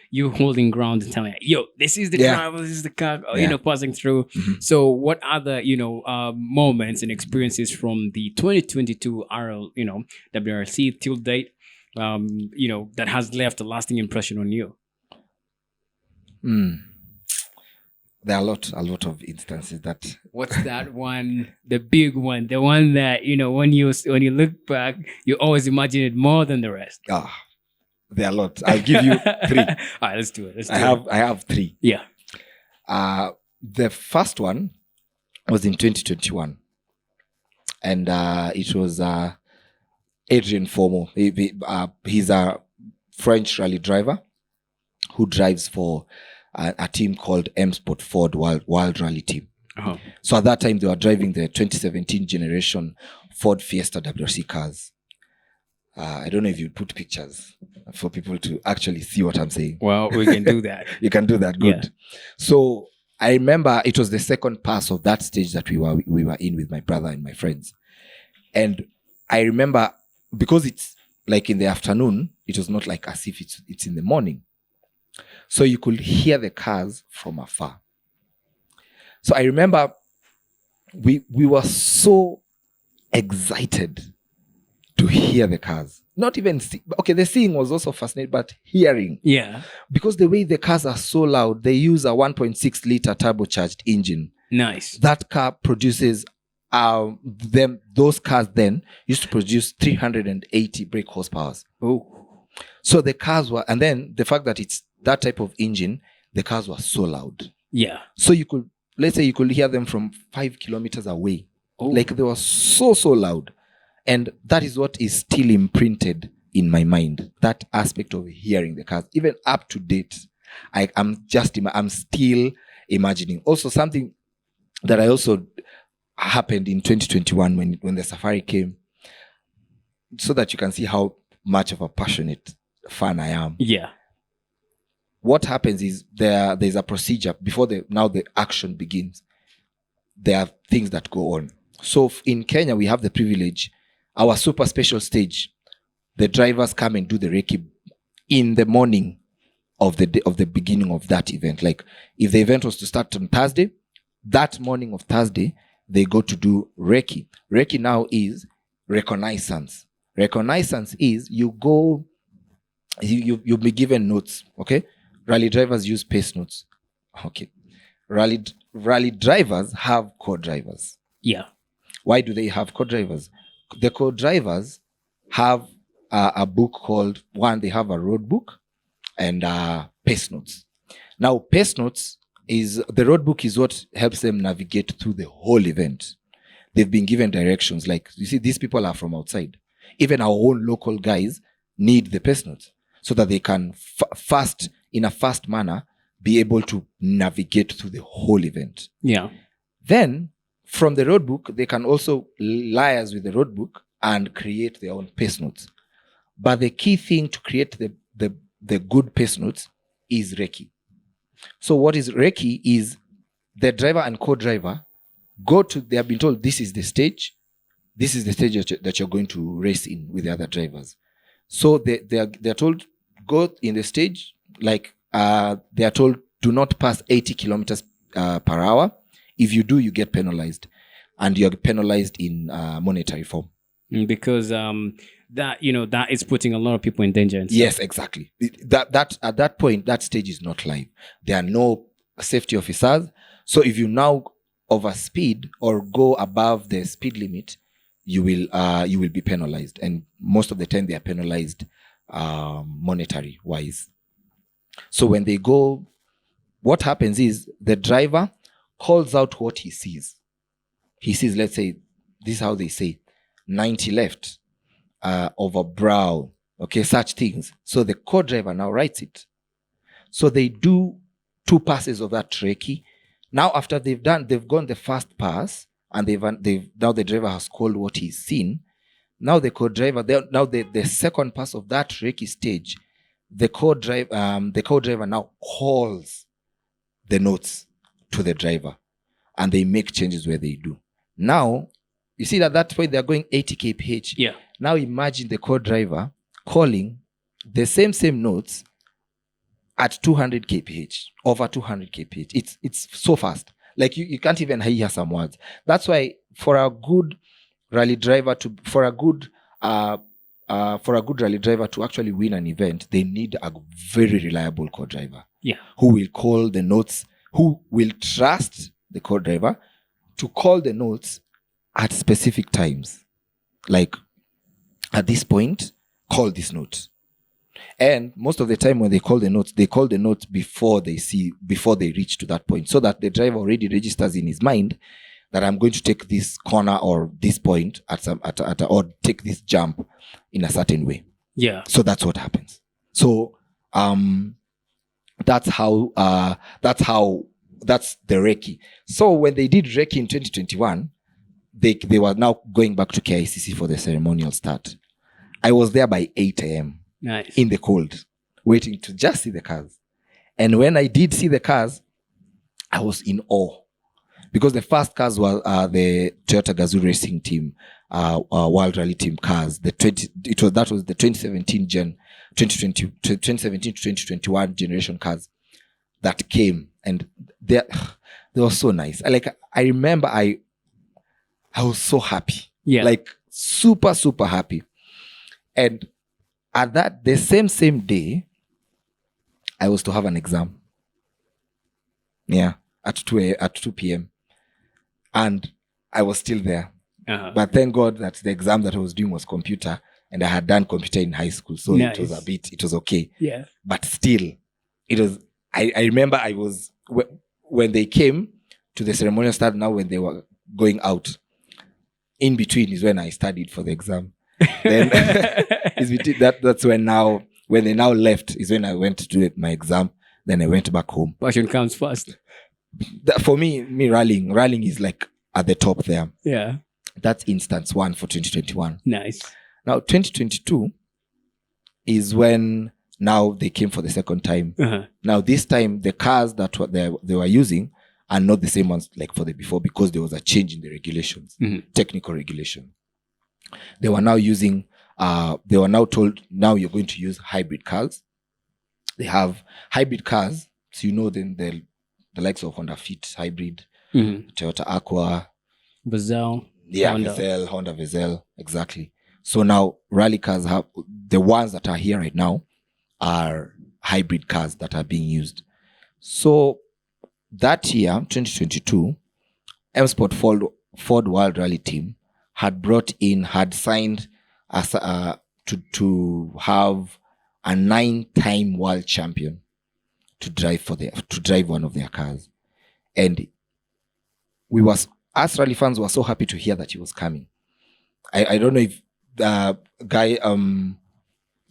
you holding ground and telling her, yo, this is the driver, this is the car, passing through. Mm-hmm. So, what other, moments and experiences from the 2022 WRC till date, that has left a lasting impression on you? There are a lot of instances that. What's that one? The big one, the one that when you look back, you always imagine it more than the rest. There are a lot. I'll give you 3. All right, let's do it. I have 3. Yeah. The first one was in 2021, and it was Adrien Fourmont. He's a French rally driver who drives for a team called M Sport Ford World Rally Team. Uh-huh. So at that time, they were driving the 2017 generation Ford Fiesta WRC cars. I don't know if you put pictures for people to actually see what I'm saying. Well, we can do that. You can do that. Good. Yeah. So I remember it was the second pass of that stage that we were in with my brother and my friends. And I remember, because it's like in the afternoon, it was not like as if it's in the morning. So you could hear the cars from afar. So I remember we were so excited to hear the cars. Not even the seeing was also fascinating, but hearing. Yeah. Because the way the cars are so loud, they use a 1.6 liter turbocharged engine. Nice. That car produces those cars then used to produce 380 brake horsepower. Oh. So the cars were, and then the fact that it's that type of engine, the cars were so loud. Yeah. So you could let's say you could hear them from 5 kilometers away. Oh. Like they were so loud. And that is what is still imprinted in my mind. That aspect of hearing the cars, even up to date. I'm still imagining. Also, something that I also happened in 2021 when the Safari came, so that you can see how much of a passionate fan I am. Yeah. What happens is there's a procedure before the action begins. There are things that go on. So in Kenya, we have the privilege, our super special stage, the drivers come and do the recce in the morning of the beginning of that event. Like if the event was to start on Thursday, that morning of Thursday, they go to do recce. Recce now is reconnaissance. Reconnaissance is you'll be given notes, okay? Rally drivers use pace notes. Okay. Rally drivers have co-drivers. Yeah. Why do they have co-drivers? The co-drivers have a book called, they have a road book and pace notes. Now, pace notes the road book is what helps them navigate through the whole event. They've been given directions. Like, you see, these people are from outside. Even our own local guys need the pace notes so that they can in a fast manner, be able to navigate through the whole event. Yeah. Then, from the road book, they can also liaise with the road book and create their own pace notes. But the key thing to create the good pace notes is recce. So what is recce is the driver and co-driver they have been told this is the stage that you're going to race in with the other drivers. So they're told go in the stage, like they are told do not pass 80 kilometers per hour. If you do, you get penalized, and you're penalized in monetary form. Because that is putting a lot of people in danger. Yes, exactly. That at that point, that stage is not live. There are no safety officers. So if you now overspeed or go above the speed limit, you will be penalized, and most of the time they are penalized monetary wise. So when they go, what happens is the driver calls out what he sees. He sees, let's say, this is how they say, 90 left, over brow, okay, such things. So the co-driver now writes it. So they do 2 passes of that recce. Now after they've gone the first pass, and now the driver has called what he's seen. Now the co-driver, the second pass of that recce stage, the co-driver now calls the notes to the driver, and they make changes where they do. Now, you see that at that point they're going 80 kph. Yeah. Now imagine the co-driver calling the same notes at 200 kph, over 200 kph. It's so fast. Like you can't even hear some words. That's why for a good rally driver for a good rally driver to actually win an event, they need a very reliable co-driver. Yeah. Who will call the notes, who will trust the co-driver to call the notes at specific times. Like, at this point, call this note. And most of the time when they call the notes before they reach to that point, so that the driver already registers in his mind that I'm going to take this corner or this point or take this jump in a certain way. Yeah. So that's what happens. So that's the recce. So when they did recce in 2021, they were now going back to KICC for the ceremonial start. I was there by 8 a.m. Nice. In the cold, waiting to just see the cars. And when I did see the cars, I was in awe, because the first cars were the Toyota Gazoo Racing Team World Rally Team cars. That was the 2017 to 2021 generation cars that came, and they were so nice. I remember I was so happy. Yeah. Like super, super happy. And at the same day, I was to have an exam. Yeah, at 2 p.m. And I was still there. Uh-huh. But thank God that the exam that I was doing was computer, and I had done computer in high school. So nice. It was okay. Yeah. But still, it was, I remember when they came to the ceremonial start. Now when they were going out, in between is when I studied for the exam. Then it's between that's when they now left is when I went to do my exam. Then I went back home. Passion comes first. For me rallying is like at the top there. Yeah. That's instance 1 for 2021. Nice. Now 2022 is when now they came for the second time. Now this time the cars that they were using are not the same ones like for the before, because there was a change in the regulations, technical regulation. They were now using they were now told, now you're going to use hybrid cars. They have hybrid cars, so then the likes of Honda Fit hybrid, Toyota Aqua, Vezel, Honda Vezel, exactly. So now rally cars have the ones that are here right now are hybrid cars that are being used. So that year, 2022, M-Sport Ford World Rally Team had signed to have a 9-time world champion to drive one of their cars. And us rally fans were so happy to hear that he was coming. I don't know if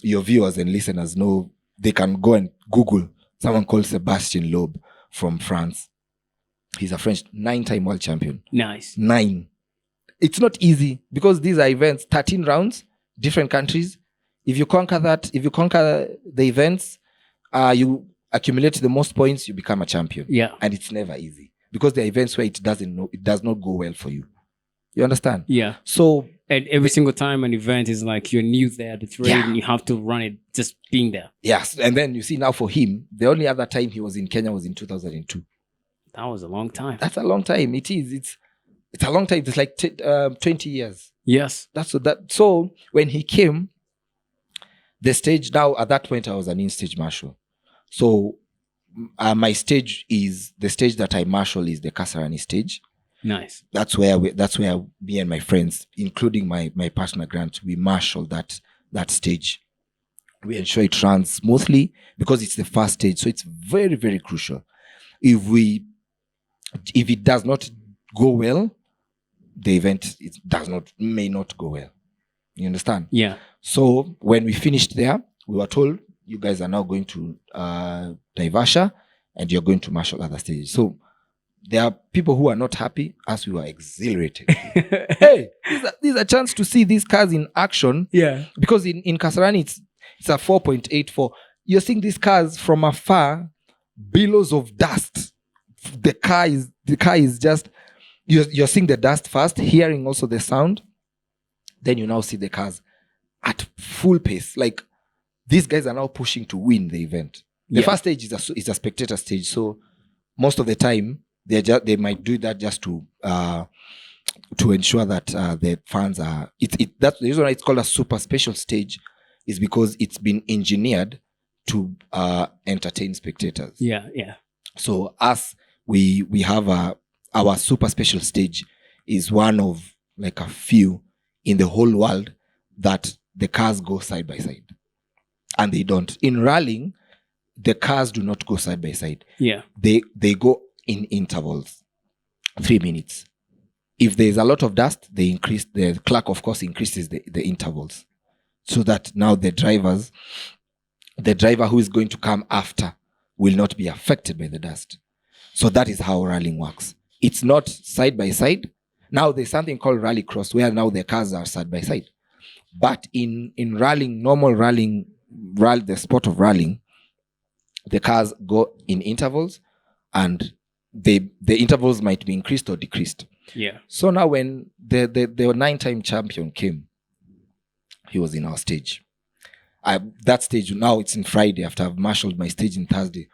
your viewers and listeners know, they can go and Google someone called Sébastien Loeb from France. He's a French 9-time world champion. Nice. 9. It's not easy because these are events, 13 rounds, different countries. If you conquer the events, you accumulate the most points, you become a champion. Yeah. And it's never easy because there are events where it does not go well for you. You understand? Yeah. So, and every single time an event is like you're new there, the terrain, and you have to run it just being there. Yes. And then you see now for him, the only other time he was in Kenya was in 2002. That was a long time. That's a long time. It is. It's a long time. It's like 20 years. Yes. So when he came, the stage now, at that point, I was an in-stage marshal. So my stage is, the stage that I marshal is the Kasarani stage. Nice. That's where me and my friends, including my partner Grant, we marshal that stage. We ensure it runs smoothly because it's the first stage. So it's very, very crucial. If it does not go well, the event may not go well. You understand? Yeah. So when we finished there, we were told, you guys are now going to Naivasha and you're going to marshal other stages. So there are people who are not happy, as we were exhilarated. Hey, this is a chance to see these cars in action. Yeah. Because in Kasarani, it's a 4.84. You're seeing these cars from afar, billows of dust. The car is just, you're seeing the dust first, hearing also the sound. Then you now see the cars at full pace. Like, these guys are now pushing to win the event. The first stage is a spectator stage. So most of the time, they might do that just to ensure that the fans are. That's the reason why it's called a super special stage, is because it's been engineered to entertain spectators. Yeah, yeah. So we have our super special stage is one of like a few in the whole world that the cars go side by side, and they don't. In rallying, the cars do not go side by side. Yeah, they go in intervals, 3 minutes. If there's a lot of dust, the clock, of course, increases the intervals, so that now the driver who is going to come after will not be affected by the dust. So that is how rallying works. It's not side by side. Now there's something called rally cross, where now the cars are side by side. But in rallying, normal rallying, the sport of rallying, the cars go in intervals, and the intervals might be increased or decreased. Yeah. So now when the 9-time champion came, he was in our stage. That stage, now it's in Friday, after I've marshaled my stage on Thursday.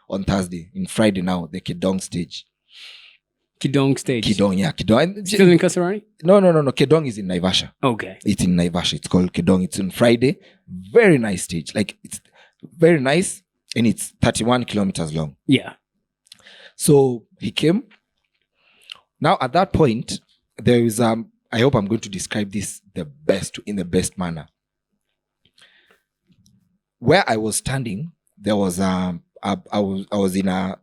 In Friday now, the Kedong stage. Kedong stage? Kedong, yeah. Kedong. Still in Kasarani? No. Kedong is in Naivasha. Okay. It's in Naivasha. It's called Kedong. It's on Friday. Very nice stage. Like, it's very nice, and it's 31 kilometers long. Yeah. So he came. Now at that point, there is I hope I'm going to describe this in the best manner. Where I was standing, there was I was in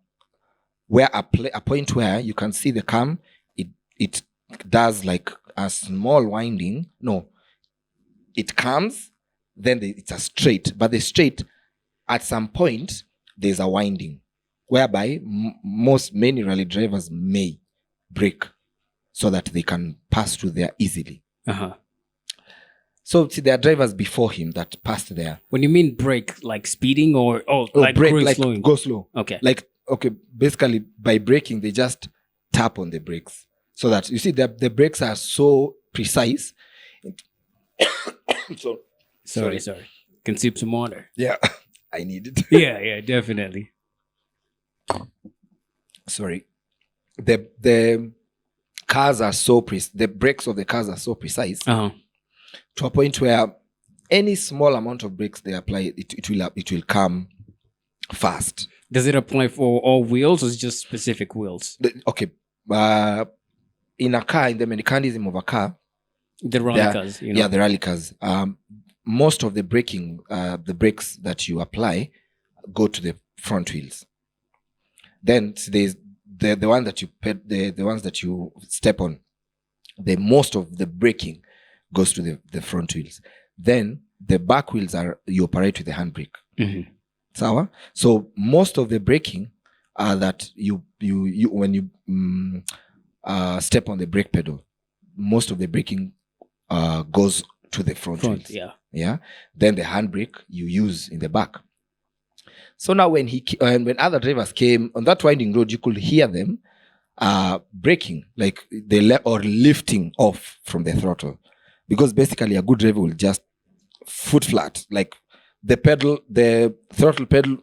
where a point where you can see the cam, it does like a small winding. No, it comes, then it's a straight. But the straight, at some point, there's a winding, whereby many rally drivers may brake so that they can pass through there easily. So see, there are drivers before him that passed there. When you mean brake, like speeding or like brake, like slowing? Go slow. Okay. Basically by braking, they just tap on the brakes so that you see the brakes are so precise. Sorry. Can sip some water. Yeah, I need it. yeah, definitely. Sorry. The cars are so the brakes of the cars are so precise to a point where any small amount of brakes they apply, it will come fast. Does it apply for all wheels or is it just specific wheels? In a car, in the mechanism of a car, the rally cars, Yeah, the rally cars. Most of the braking, the brakes that you apply go to the front wheels. Then there's the one that the ones that you step on. Most of the braking goes to the front wheels. Then the back wheels you operate with the handbrake. So most of the braking that you when you step on the brake pedal, most of the braking goes to the front wheels. Yeah. Then the handbrake you use in the back. So now when other drivers came on that winding road, you could hear them braking, like or lifting off from the throttle, because basically a good driver will just foot flat, like the throttle pedal,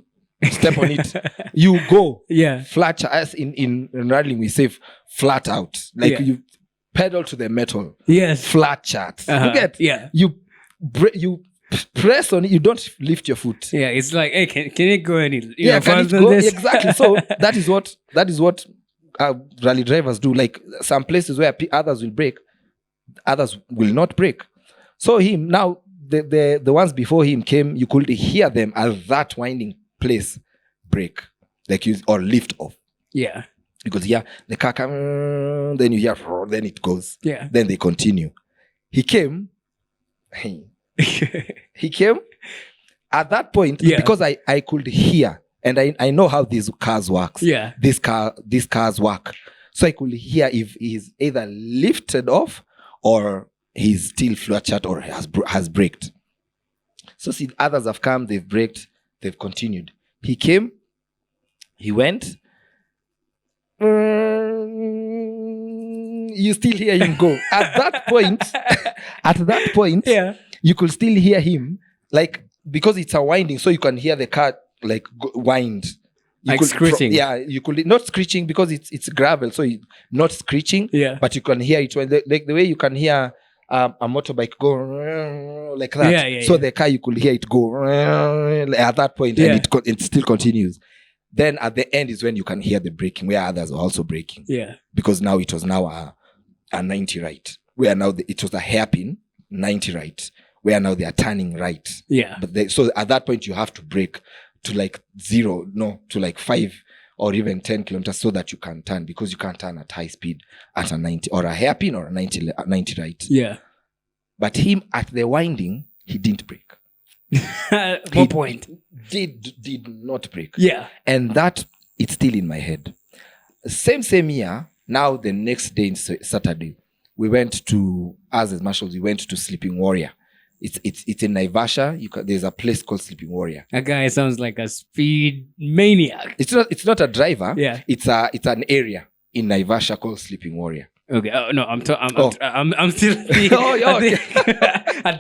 step on it, you go flat. As in rallying we say flat out, like you pedal to the metal. Flat chart. You get you press on it, you don't lift your foot. It's like, hey, can it go any can it go? Exactly. So that is what rally drivers do. Like some places where others will brake, others will not brake. So him now, the ones before him came, you could hear them at that winding place brake, like or lift off. Because the car comes, then you hear, then it goes. Then they continue. He came at that point, because I could hear, and I know how these cars work. These cars work. So I could hear if he's either lifted off or he's still flat chat or has braked. So see, others have come, they've braked, they've continued. He came, he went. You still hear him go. At that point, you could still hear him, like, because it's a winding, so you can hear the car like wind. Like screeching. You could not screeching because it's gravel, so not screeching. But you can hear it when like the way you can hear a motorbike go like that. So the car, you could hear it go at that point, and it still continues. Then at the end is when you can hear the braking, where others are also braking. Because now it was now a 90 right, where now it was a hairpin 90 right, where now they are turning right. But so at that point you have to brake to like 5 or even 10 kilometers so that you can turn, because you can't turn at high speed at a 90 or a hairpin or a 90 right. But him at the winding, he didn't brake. What point? Did not brake. And that, it's still in my head. Same year, now the next day, Saturday, we went to, as marshals, we went to Sleeping Warrior. It's in Naivasha. There's a place called Sleeping Warrior. That guy sounds like a speed maniac. It's not a driver. It's an area in Naivasha called Sleeping Warrior. Okay. No, I'm still at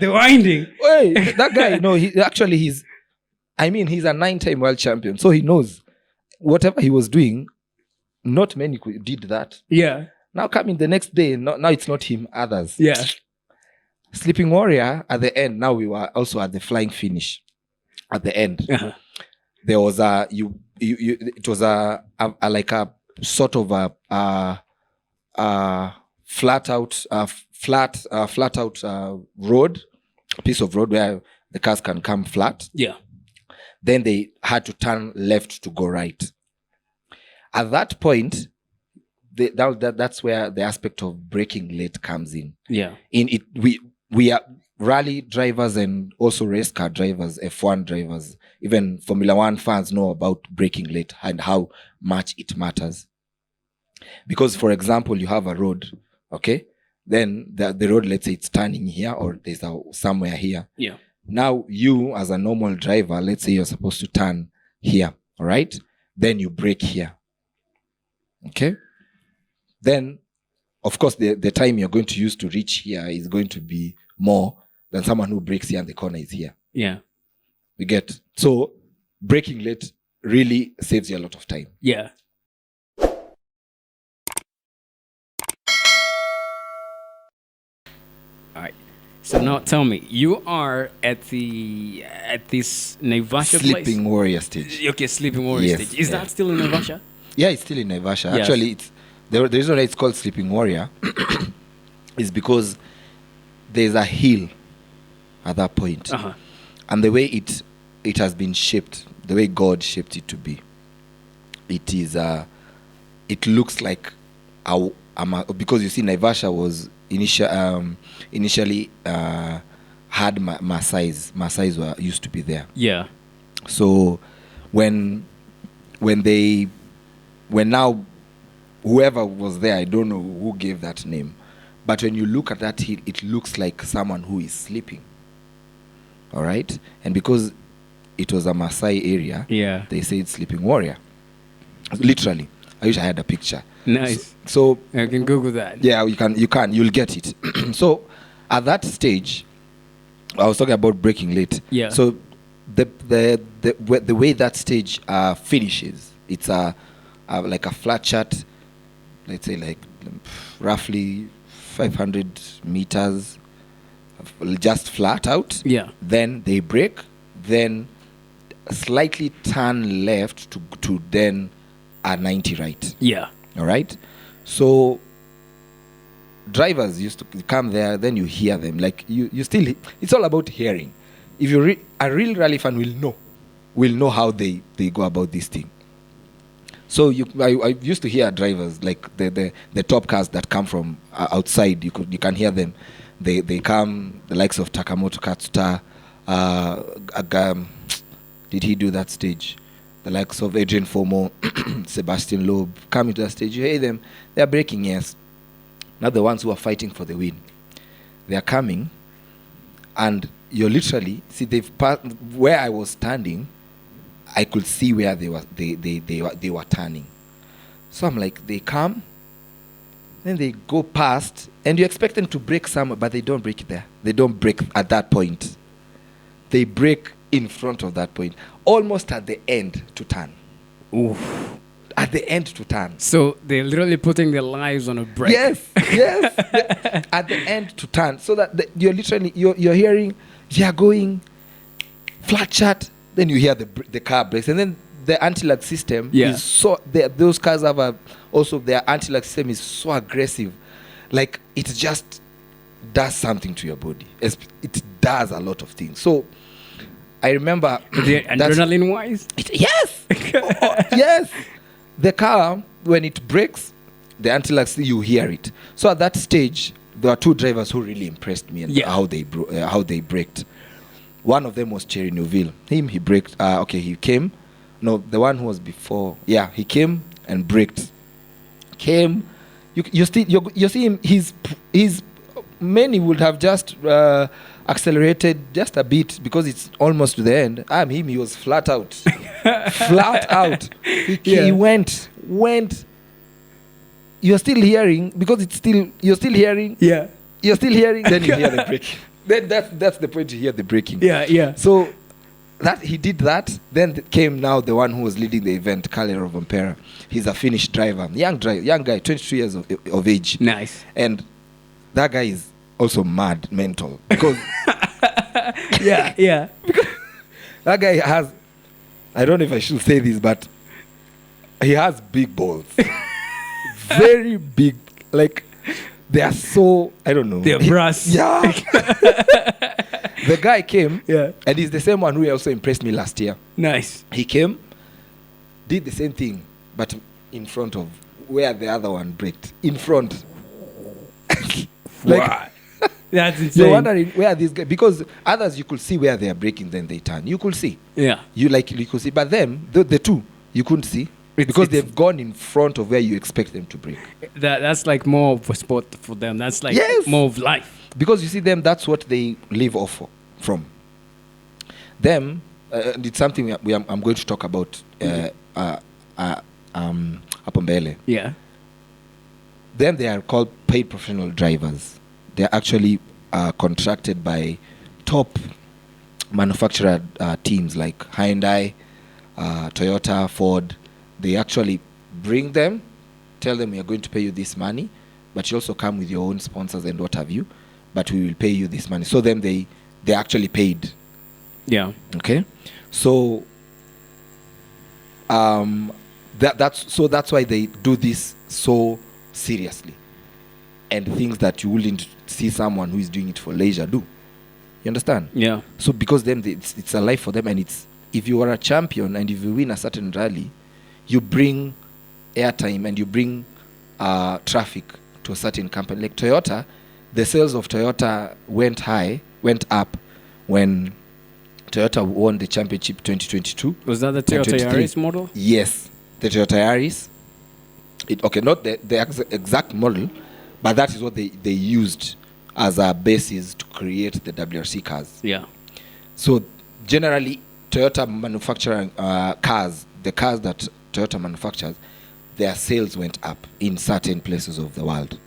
the winding. Hey, that guy, no, he's a 9-time world champion, so he knows whatever he was doing. Not many did that. Now coming the next day, now it's not him, others. Sleeping Warrior at the end. Now we were also at the flying finish. At the end, there was it was a sort of a flat out road, a piece of road where the cars can come flat. Then they had to turn left to go right. at that point, that's where the aspect of braking late comes in. Yeah. In it, we are rally drivers and also race car drivers, F1 drivers, even Formula One fans know about braking late and how much it matters. Because, for example, you have a road, okay? Then the road, let's say it's turning here or there's somewhere here. Yeah. Now, you as a normal driver, let's say you're supposed to turn here, all right? Then you brake here, okay? Then, of course, the time you're going to use to reach here is going to be more than someone who brakes here and the corner is here. Yeah. We get, so braking late really saves you a lot of time. Yeah. All right. So now tell me, you are at this Naivasha place? Sleeping Warrior stage. Okay, Sleeping Warrior Yes, stage. Is that still in Naivasha? Yeah, it's still in Naivasha. Yes. Actually, it's the reason why it's called Sleeping Warrior is because there's a hill at that point. Uh-huh. And the way it has been shaped, the way God shaped it to be, it is it looks like because you see Naivasha was initially had Maasais used to be there. Yeah. So when now whoever was there, I don't know who gave that name, but when you look at that hill, it looks like someone who is sleeping. All right, and because it was a Maasai area, Yeah. they say it's Sleeping Warrior. Literally, I wish I had a picture. Nice. So I can Google that. yeah, you'll get it. So at that stage, I was talking about braking late. Yeah. So the way that stage finishes, it's like a flat chart, let's say like roughly 500 meters, just flat out. Yeah. Then they brake, then slightly turn left to then a 90 right. Yeah. All right. So drivers used to come there, then you hear them. Like you still, it's all about hearing. If you're a real rally fan, will know how they go about this thing. So I used to hear drivers like the top cars that come from outside. You can hear them. They come, the likes of Takamoto Katsuta. Did he do that stage? The likes of Adrian Fomo, Sebastian Loeb come into that stage. You hear them. They are braking, yes. Not the ones who are fighting for the win. They are coming, and you're literally see they've passed where I was standing. I could see where they were turning. So I'm like, they come, then they go past, and you expect them to brake somewhere, but they don't brake there. They don't brake at that point. They brake in front of that point, almost at the end to turn. Oof. At the end to turn. So they're literally putting their lives on a break. Yes. At the end to turn, so that you're literally you're hearing they are going flat chart. Then you hear the car brakes, and then the anti-lag system is so. Those cars have also their anti-lag system is so aggressive, like it just does something to your body. It does a lot of things. So I remember the adrenaline wise. Yes, yes. The car when it brakes, the anti-lag you hear it. So at that stage, there were two drivers who really impressed me and how they braked. One of them was Cherry Neuville. He braked. He came. No, the one who was before. Yeah, he came and braked. Came. You see him. His many would have just accelerated just a bit because it's almost to the end. He was flat out, flat out. He went. You're still hearing because you're still hearing. Yeah. You're still hearing. Then you hear the braking. Then that's the point. You hear the braking. Yeah. So that he did that. Then came now the one who was leading the event, Kalle Vampera. He's a Finnish driver, young guy, 22 years of age. Nice. And that guy is also mad, mental because yeah. Because that guy has, I don't know if I should say this, but he has big balls, very big, like. They are so, I don't know. They're brass. Yeah. The guy came, and he's the same one who also impressed me last year. Nice. He came, did the same thing, but in front of where the other one braked. In front. Like, Wow. That's you're insane. wondering where these guys, because others you could see where they are braking, then they turn. You could see. Yeah. You could see. But them, the two, you couldn't see. Because they've gone in front of where you expect them to brake. That's like more of a sport for them. That's like Yes. more of life. Because you see them, that's what they live off from. Them, and it's something I'm going to talk about hapo mbele. Yeah. Them, they are called paid professional drivers. They're actually contracted by top manufacturer teams like Hyundai, Toyota, Ford. They actually bring them, tell them we are going to pay you this money, but you also come with your own sponsors and what have you, but we will pay you this money. So then they actually paid. Yeah. Okay, so that's why they do this so seriously, and things that you wouldn't see someone who is doing it for leisure do. You understand? Yeah. So because them, it's a life for them, and it's, if you are a champion and if you win a certain rally, you bring airtime and you bring traffic to a certain company. Like Toyota, the sales of Toyota went up when Toyota won the championship 2022. Was that the Toyota Yaris model? Yes, the Toyota Yaris. Not the exact model, but that is what they used as a basis to create the WRC cars. Yeah. So generally, Toyota manufacturing cars, the cars that Toyota manufactures, their sales went up in certain places of the world.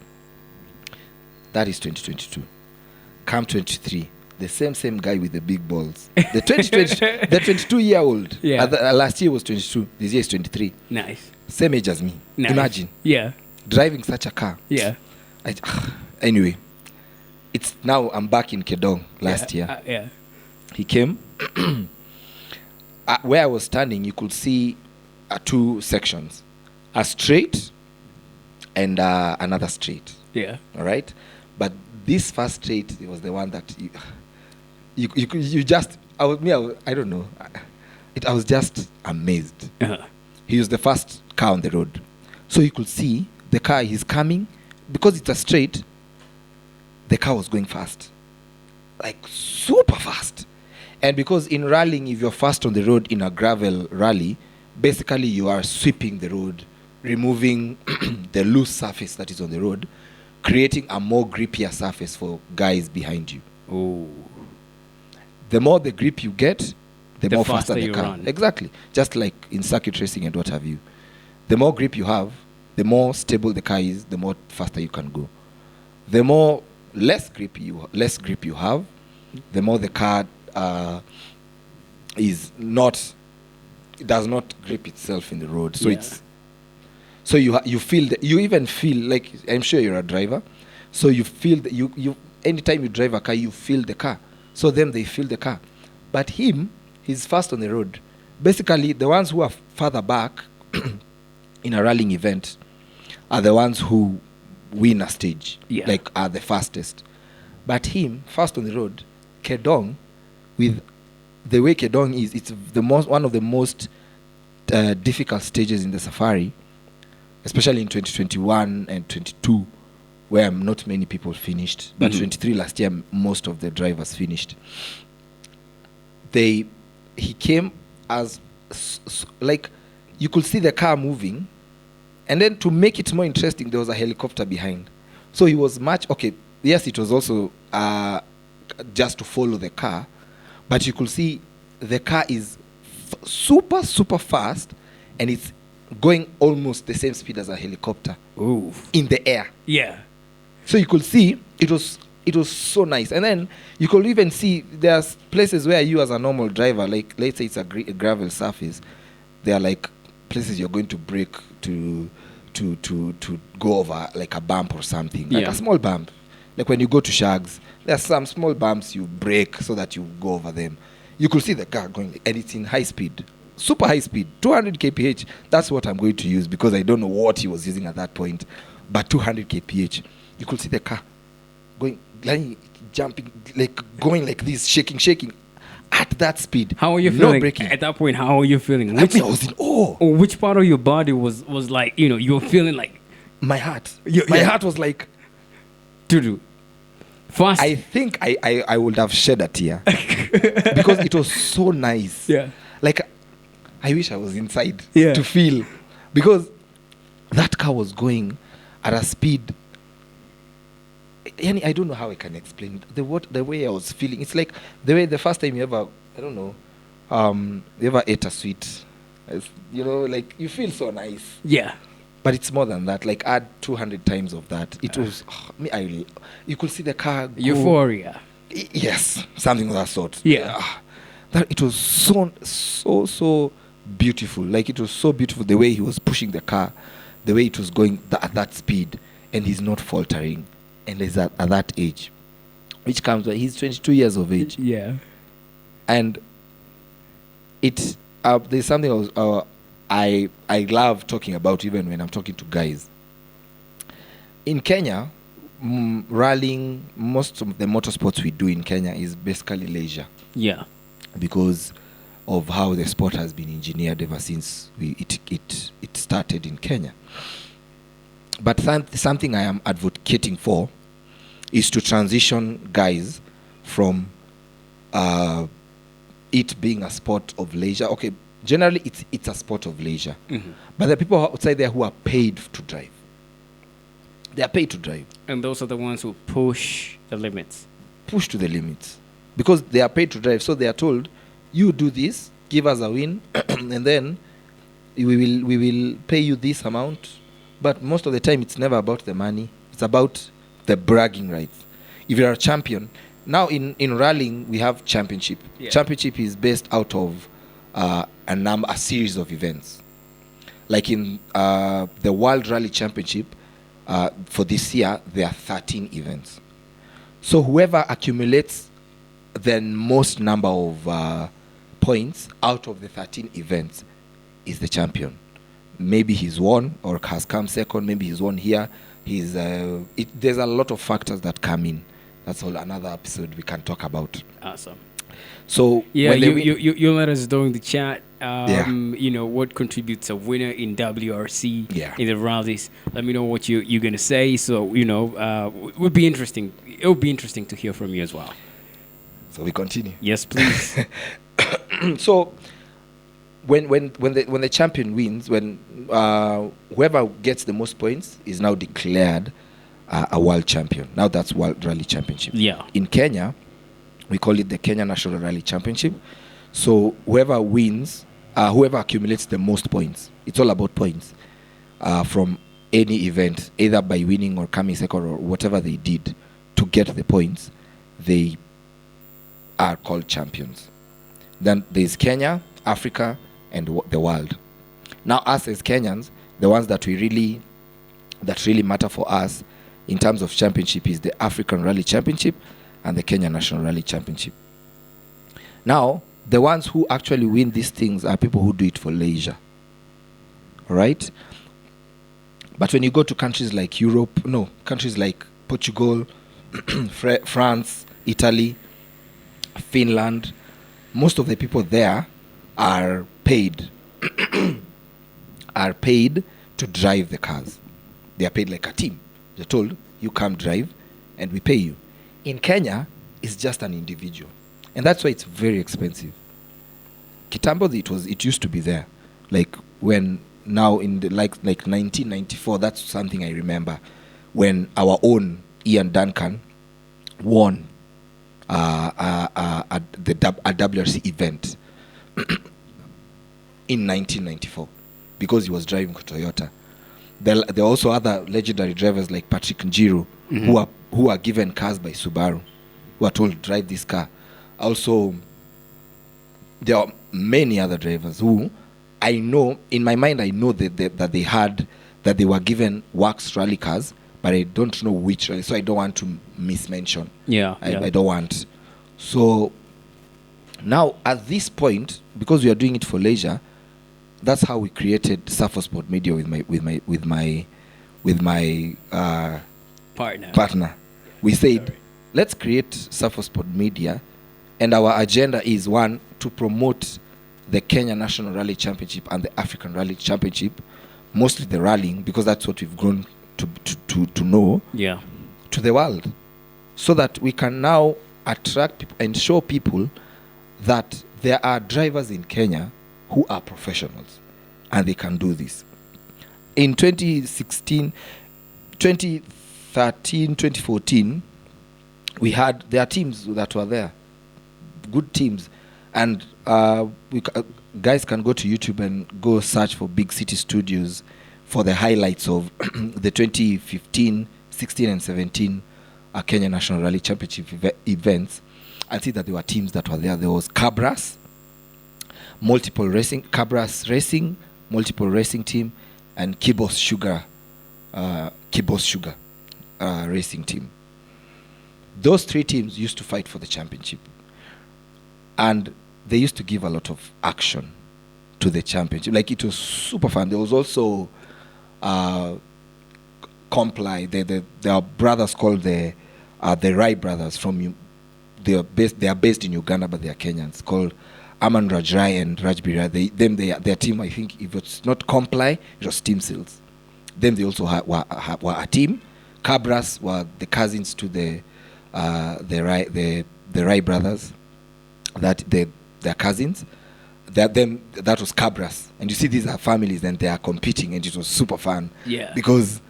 That is 2022. Come 23, the same guy with the big balls. The 2020, the 22-year-old. Yeah. Last year was 22. This year is 23. Nice. Same age as me. Nice. Imagine Yeah. driving such a car. Yeah. Anyway, it's now I'm back in Kedong last year. Yeah. He came. Where I was standing, you could see two sections, a straight and another straight. Yeah. All right, but this first straight was the one that you just I don't know. I was just amazed. Uh-huh. He was the first car on the road, so you could see the car is coming because it's a straight. The car was going fast, like super fast. And because in rallying, if you're fast on the road in a gravel rally, basically you are sweeping the road, removing the loose surface that is on the road, creating a more grippier surface for guys behind you. Oh. The more the grip you get, the more faster the you car. run. Exactly. Just like in circuit racing and what have you. The more grip you have, the more stable the car is, the more faster you can go. The more less grip you have, the more the car does not grip itself in the road. So you feel you even feel like, I'm sure you're a driver, so you feel that you anytime you drive a car, you feel the car. So then they feel the car. But he's fast on the road. Basically, the ones who are further back in a rallying event are the ones who win a stage, like are the fastest. But him, fast on the road, Kedong, with the way Kedong is, it's one of the most difficult stages in the safari, especially in 2021 and 22, where not many people finished. But 23 last year, most of the drivers finished. He came as like you could see the car moving, and then to make it more interesting, there was a helicopter behind. So he was yes, it was also just to follow the car, but you could see the car is super, super fast, and it's going almost the same speed as a helicopter. Ooh. In the air. Yeah. So you could see it was so nice. And then you could even see there's places where you as a normal driver, like let's say it's a gravel surface, there are like places you're going to brake to go over, like a bump or something, like a small bump. Like when you go to shags, there's some small bumps you brake so that you go over them. You could see the car going, and it's in high speed, super high speed, 200 kph. That's what I'm going to use because I don't know what he was using at that point, but 200 kph. You could see the car going, like, jumping, like going like this, shaking. at that speed. How are you No feeling braking. at that point? How are you feeling? I mean, I was in awe. Or which part of your body was like, you were feeling like, My heart. Yeah, My yeah. heart was like, do fast? I think I would have shed a tear because it was so nice. Yeah. Like, I wish I was inside Yeah. to feel, because that car was going at a speed. I don't know how I can explain it. The way I was feeling. It's like the first time you ever, I don't know, you ever ate a sweet. Like you feel so nice. Yeah. But it's more than that. Like add 200 times of that. It was you could see the car go. Euphoria. Yes, something of that sort. Yeah. That it was so beautiful. Like it was so beautiful the way he was pushing the car, the way it was going at that speed, and he's not faltering. And he's at that age, which comes when he's 22 years of age. Yeah. And it's there's something I love talking about even when I'm talking to guys. In Kenya, rallying, most of the motorsports we do in Kenya is basically leisure. Yeah. Because of how the sport has been engineered ever since it started in Kenya. But something I am advocating for is to transition guys from it being a sport of leisure. Okay, generally it's a sport of leisure. Mm-hmm. But there are people outside there who are paid to drive. They are paid to drive. And those are the ones who push the limits. Push to the limits. Because they are paid to drive. So they are told, you do this, give us a win, and then we will pay you this amount. But most of the time, it's never about the money. It's about the bragging rights. If you're a champion, now in rallying, we have championship. Yeah. Championship is based out of a series of events. Like in the World Rally Championship, for this year, there are 13 events. So whoever accumulates the most number of points out of the 13 events is the champion. Maybe he's won or has come second. Maybe he's won here. There's a lot of factors that come in. That's all another episode we can talk about. Awesome. So yeah, you let us know in the chat. Yeah. What contributes a winner in WRC, yeah, in the rallies. Let me know what you're gonna say. So it would be interesting. It would be interesting to hear from you as well. So we continue. Yes, please. So when the champion wins, when whoever gets the most points is now declared a world champion. Now that's World Rally Championship. Yeah. In Kenya, we call it the Kenya National Rally Championship. So whoever wins, whoever accumulates the most points, it's all about points from any event, either by winning or coming second or whatever they did to get the points, they are called champions. Then there's Kenya, Africa, and the world. Now, us as Kenyans, the ones that really matter for us in terms of championship is the African Rally Championship and the Kenya National Rally Championship. Now, the ones who actually win these things are people who do it for leisure. All right? But when you go to countries like countries like Portugal, France, Italy, Finland, most of the people there are paid to drive the cars. They are paid like a team. They're told, you come drive and we pay you. In Kenya, it's just an individual. And that's why it's very expensive. Kitambo, it used to be there. Like when now in the like 1994, that's something I remember, when our own Ian Duncan won a WRC event in 1994 because he was driving Toyota. There are also other legendary drivers like Patrick Njiru, mm-hmm, who are given cars by Subaru, who are told to drive this car. Also, there are many other drivers who I know, in my mind, I know that they were given works rally cars, but I don't know which rally, so I don't want to mismention. Yeah. I don't want. So now at this point, because we are doing it for leisure, that's how we created SafoPod Media with my partner. We said, let's create SafoPod Media And our agenda is, one, to promote the Kenya National Rally Championship and the African Rally Championship, mostly the rallying, because that's what we've grown to know, to the world, so that we can now attract people and show people that there are drivers in Kenya who are professionals and they can do this. In 2016, 2013, 2014, there are teams that were there, good teams, and guys can go to YouTube and go search for Big City Studios for the highlights of the 2015, 16 and 17 Kenya National Rally Championship events, and see that there were teams that were there. There was Cabras Racing, Multiple Racing Team, and Kibos Sugar Racing Team. Those three teams used to fight for the championship, and they used to give a lot of action to the championship. Like, it was super fun. There was also Comply. There are brothers called the Rai brothers from they are based in Uganda, but they are Kenyans, called Aman Rajrai and Rajbira. Their team, I think, if it's not Comply, it was Team Seals. Then they also were a team. Cabras were the cousins to the Rai brothers. They're cousins. That was Cabras. And you see, these are families and they are competing, and it was super fun. Yeah. Because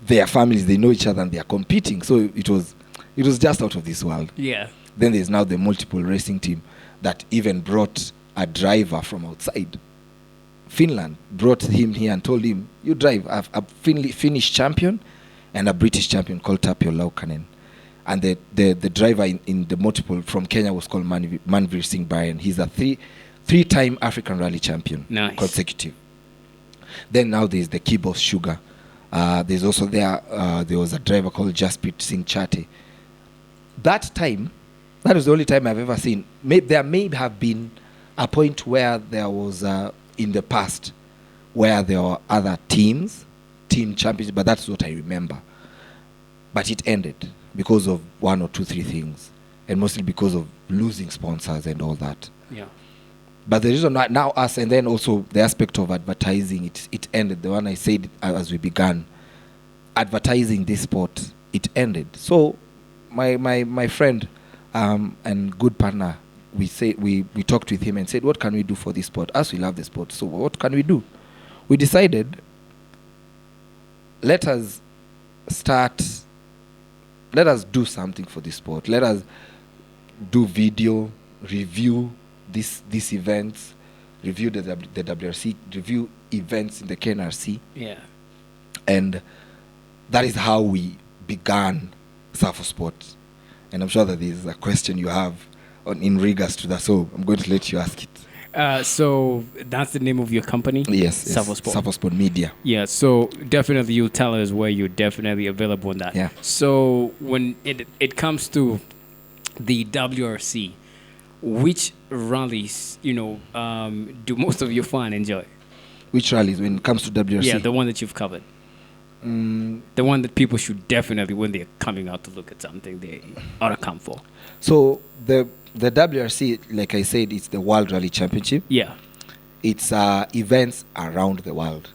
they are families, they know each other and they are competing. So it was just out of this world. Yeah. Then there's now the Multiple Racing Team that even brought a driver from outside Finland, brought him here and told him, you drive a Finnish champion and a British champion called Tapio Laukkanen. And the driver in the Multiple from Kenya was called Manvir Singh Brian. He's a three-time African Rally champion. Nice. Consecutive. Then now there's the Kibos Sugar. There's also there was a driver called Jasprit Singh Chate. That was the only time I've ever seen. There may have been a point where there was, in the past, where there were other team championships, but that's what I remember. But it ended because of one or two, three things, and mostly because of losing sponsors and all that. Yeah. But the reason now us, and then also the aspect of advertising, it ended. The one I said as we began, advertising this sport, it ended. So my friend and good partner, we talked with him and said, what can we do for this sport? Us, we love the sport, so what can we do? We decided, let us do something for this sport. Let us do video, review these events, review the WRC, review events in the KNRC. Yeah. And that is how we began SafoPod. And I'm sure that there's a question you have in regards to that, so I'm going to let you ask it. So that's the name of your company? Yes. SafoPod. SafoPod Media. Yeah, so definitely you'll tell us where you're definitely available on that. Yeah. So when it comes to the WRC, which rallies, do most of your fans enjoy? Which rallies when it comes to WRC? Yeah, the one that you've covered. The one that people should definitely, when they're coming out to look at something, they ought to come for. So the WRC, like I said, it's the World Rally Championship. Yeah. It's events around the world.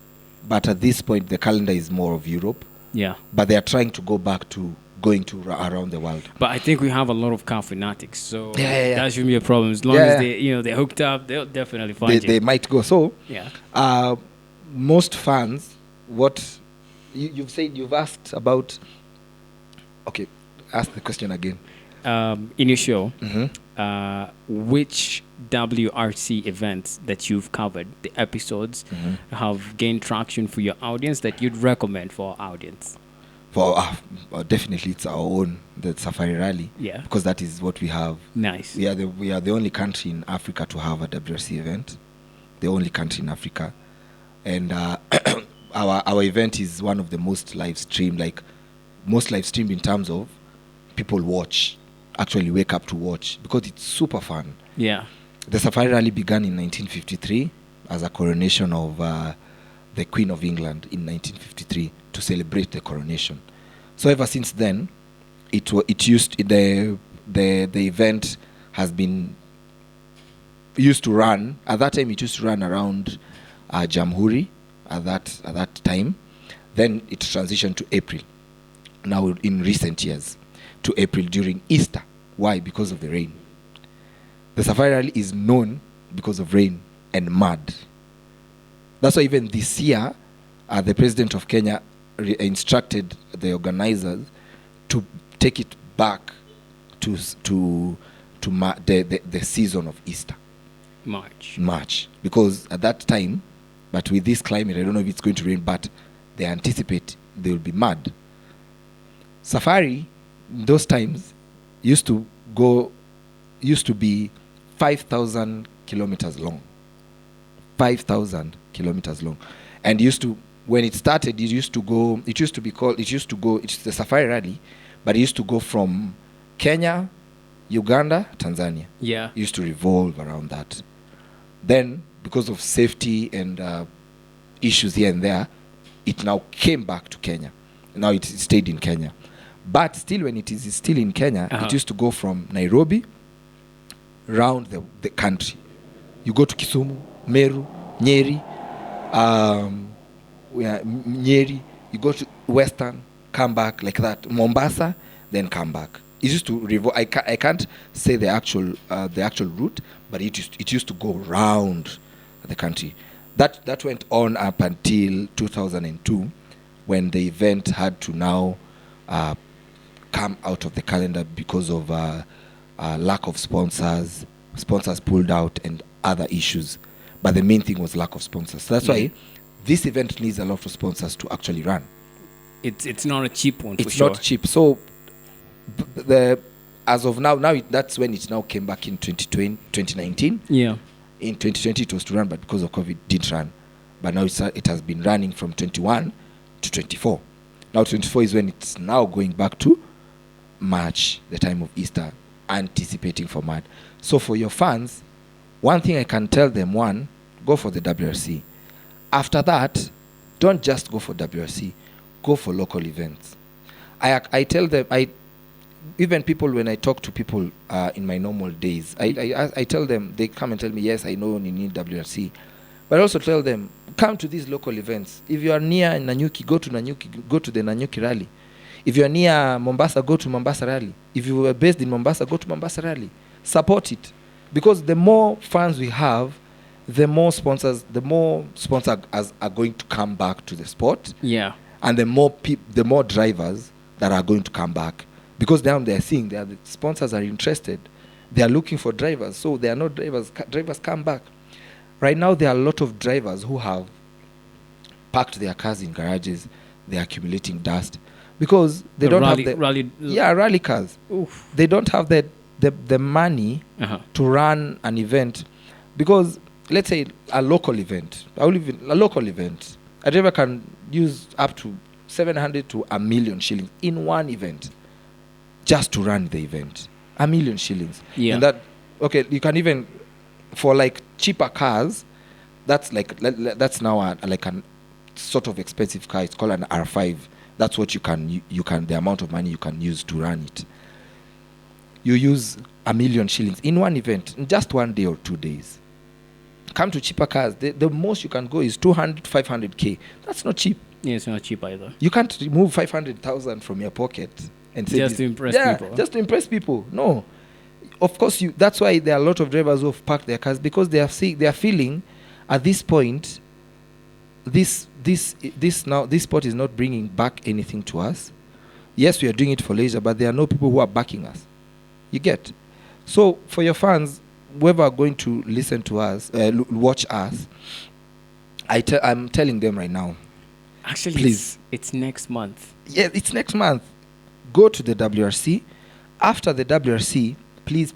But at this point, the calendar is more of Europe. Yeah. But they are trying to go back to going to around the world. But I think we have a lot of car fanatics, so Yeah. that shouldn't be a problem. As long as they're hooked up, they'll definitely find They might go. So yeah. Most fans, what you've asked about. Okay, ask the question again. In your show, Mm-hmm. which WRC events that you've covered, the episodes, have gained traction for your audience that you'd recommend for our audience? For definitely, it's our own, the Safari Rally. Yeah. Because that is what we have. Nice. We are the only country in Africa to have a WRC event. The only country in Africa, and our event is one of the most live streamed, in terms of people actually wake up to watch, because it's super fun. Yeah. The Safari Rally began in 1953 as a coronation of the Queen of England in 1953 to celebrate the coronation. So ever since then, the event has been used to run at that time. It used to run around Jamhuri at that time. Then it transitioned to April. Now in recent years to April during Easter. Why? Because of the rain. The Safari Rally is known because of rain and mud. That's why even this year, the president of Kenya instructed the organizers to take it back to the season of Easter. March. Because at that time, but with this climate, I don't know if it's going to rain, but they anticipate there will be mud. Safari, in those times, used to be 5,000 kilometers long. 5,000 kilometers long. And when it started, it's the Safari Rally, but it used to go from Kenya, Uganda, Tanzania. Yeah. It used to revolve around that. Then, because of safety and issues here and there, it now came back to Kenya. Now it stayed in Kenya. But still, when it is still in Kenya, it used to go from Nairobi round the country. You go to Kisumu, Meru, Nyeri, Nyeri. You go to Western, come back like that. Mombasa, then come back. It used to revolve. I can't say the actual route, but it used to go round the country. That went on up until 2002, when the event had to now come out of the calendar because of lack of sponsors. Sponsors pulled out and other issues. But the main thing was lack of sponsors. So that's why this event needs a lot of sponsors to actually run. It's not a cheap one. It's not cheap. So as of now, that's when it now came back in 2019. Yeah. In 2020 it was to run, but because of COVID, it didn't run. But now it has been running from 21 to 24. Now 24 is when it's now going back to March, the time of Easter, anticipating for mud. So for your fans, one thing I can tell them, go for the WRC. After that, don't just go for WRC, go for local events. I tell them, even people, when I talk to people in my normal days, I tell them, they come and tell me, yes, I know you need WRC. But I also tell them, come to these local events. If you are near Nanyuki, go to the Nanyuki Rally. If you are near Mombasa, go to Mombasa Rally. If you are based in Mombasa, go to Mombasa Rally. Support it. Because the more fans we have, the more sponsors are going to come back to the sport. Yeah. And the more drivers that are going to come back. Because now they're seeing the sponsors are interested. They are looking for drivers. So there are no drivers. Drivers come back. Right now, there are a lot of drivers who have parked their cars in garages. They're accumulating dust. Because they don't have the rally cars. Oof. They don't have the money to run an event. Because let's say a local event, a driver can use up to 700 to 1 million shillings in one event just to run the event. 1 million shillings. Yeah. And you can even, for like cheaper cars, that's now a sort of expensive car. It's called an R5. That's what you can the amount of money you can use to run it. You use 1 million shillings in one event, in just 1 day or 2 days. Come to cheaper cars. The most you can go is 200, 500K. That's not cheap. Yeah, it's not cheap either. You can't remove 500,000 from your pocket and say just to impress people. Just to impress people. No. Of course, that's why there are a lot of drivers who have parked their cars, because they are feeling at this point, this sport is not bringing back anything to us. Yes, we are doing it for leisure, but there are no people who are backing us. You get? So for your fans, whoever are going to listen to us, watch us, I'm telling them right now. Actually, please, it's next month. Yeah, it's next month. Go to the WRC. After the WRC, please,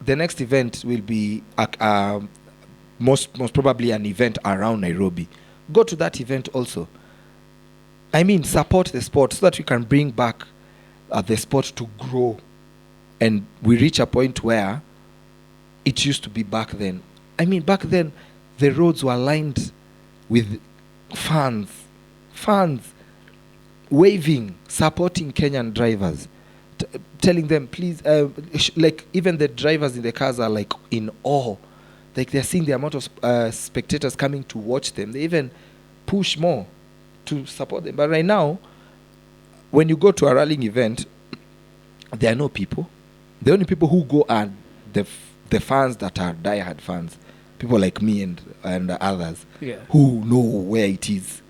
the next event will be most probably an event around Nairobi. Go to that event also. I mean, support the sport so that we can bring back the sport to grow. And we reach a point where it used to be back then. I mean, back then, the roads were lined with fans waving, supporting Kenyan drivers. telling them, please, like even the drivers in the cars are like in awe. Like they're seeing the amount of spectators coming to watch them. They even push more to support them. But right now, when you go to a rallying event, there are no people. The only people who go are the fans that are diehard fans, people like me and others who know where it is.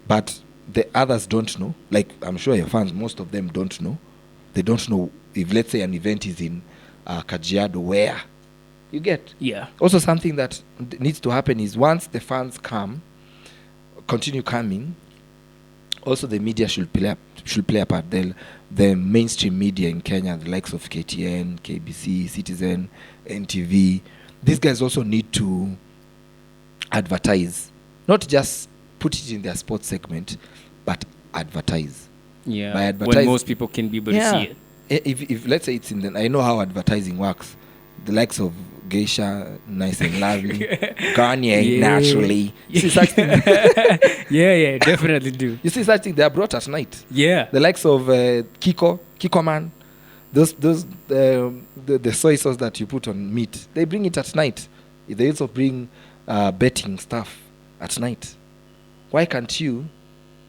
But the others don't know. Like, I'm sure your fans, most of them don't know. They don't know if, let's say, an event is in Kajiado, where you get. Yeah. Also, something that needs to happen is once the fans continue coming, also the media should play a part. The mainstream media in Kenya, the likes of KTN, KBC, Citizen, NTV, these guys also need to advertise, not just put it in their sports segment, but advertise. Yeah, by when most people can be able to see it. If let's say it's in the, I know how advertising works. The likes of Geisha, Nice and Lovely, Garnered, naturally. You see such thing? Yeah, definitely do. You see such thing, they are brought at night. Yeah. The likes of Kiko Man, those the soy sauce that you put on meat, they bring it at night. They also bring betting stuff at night. Why can't you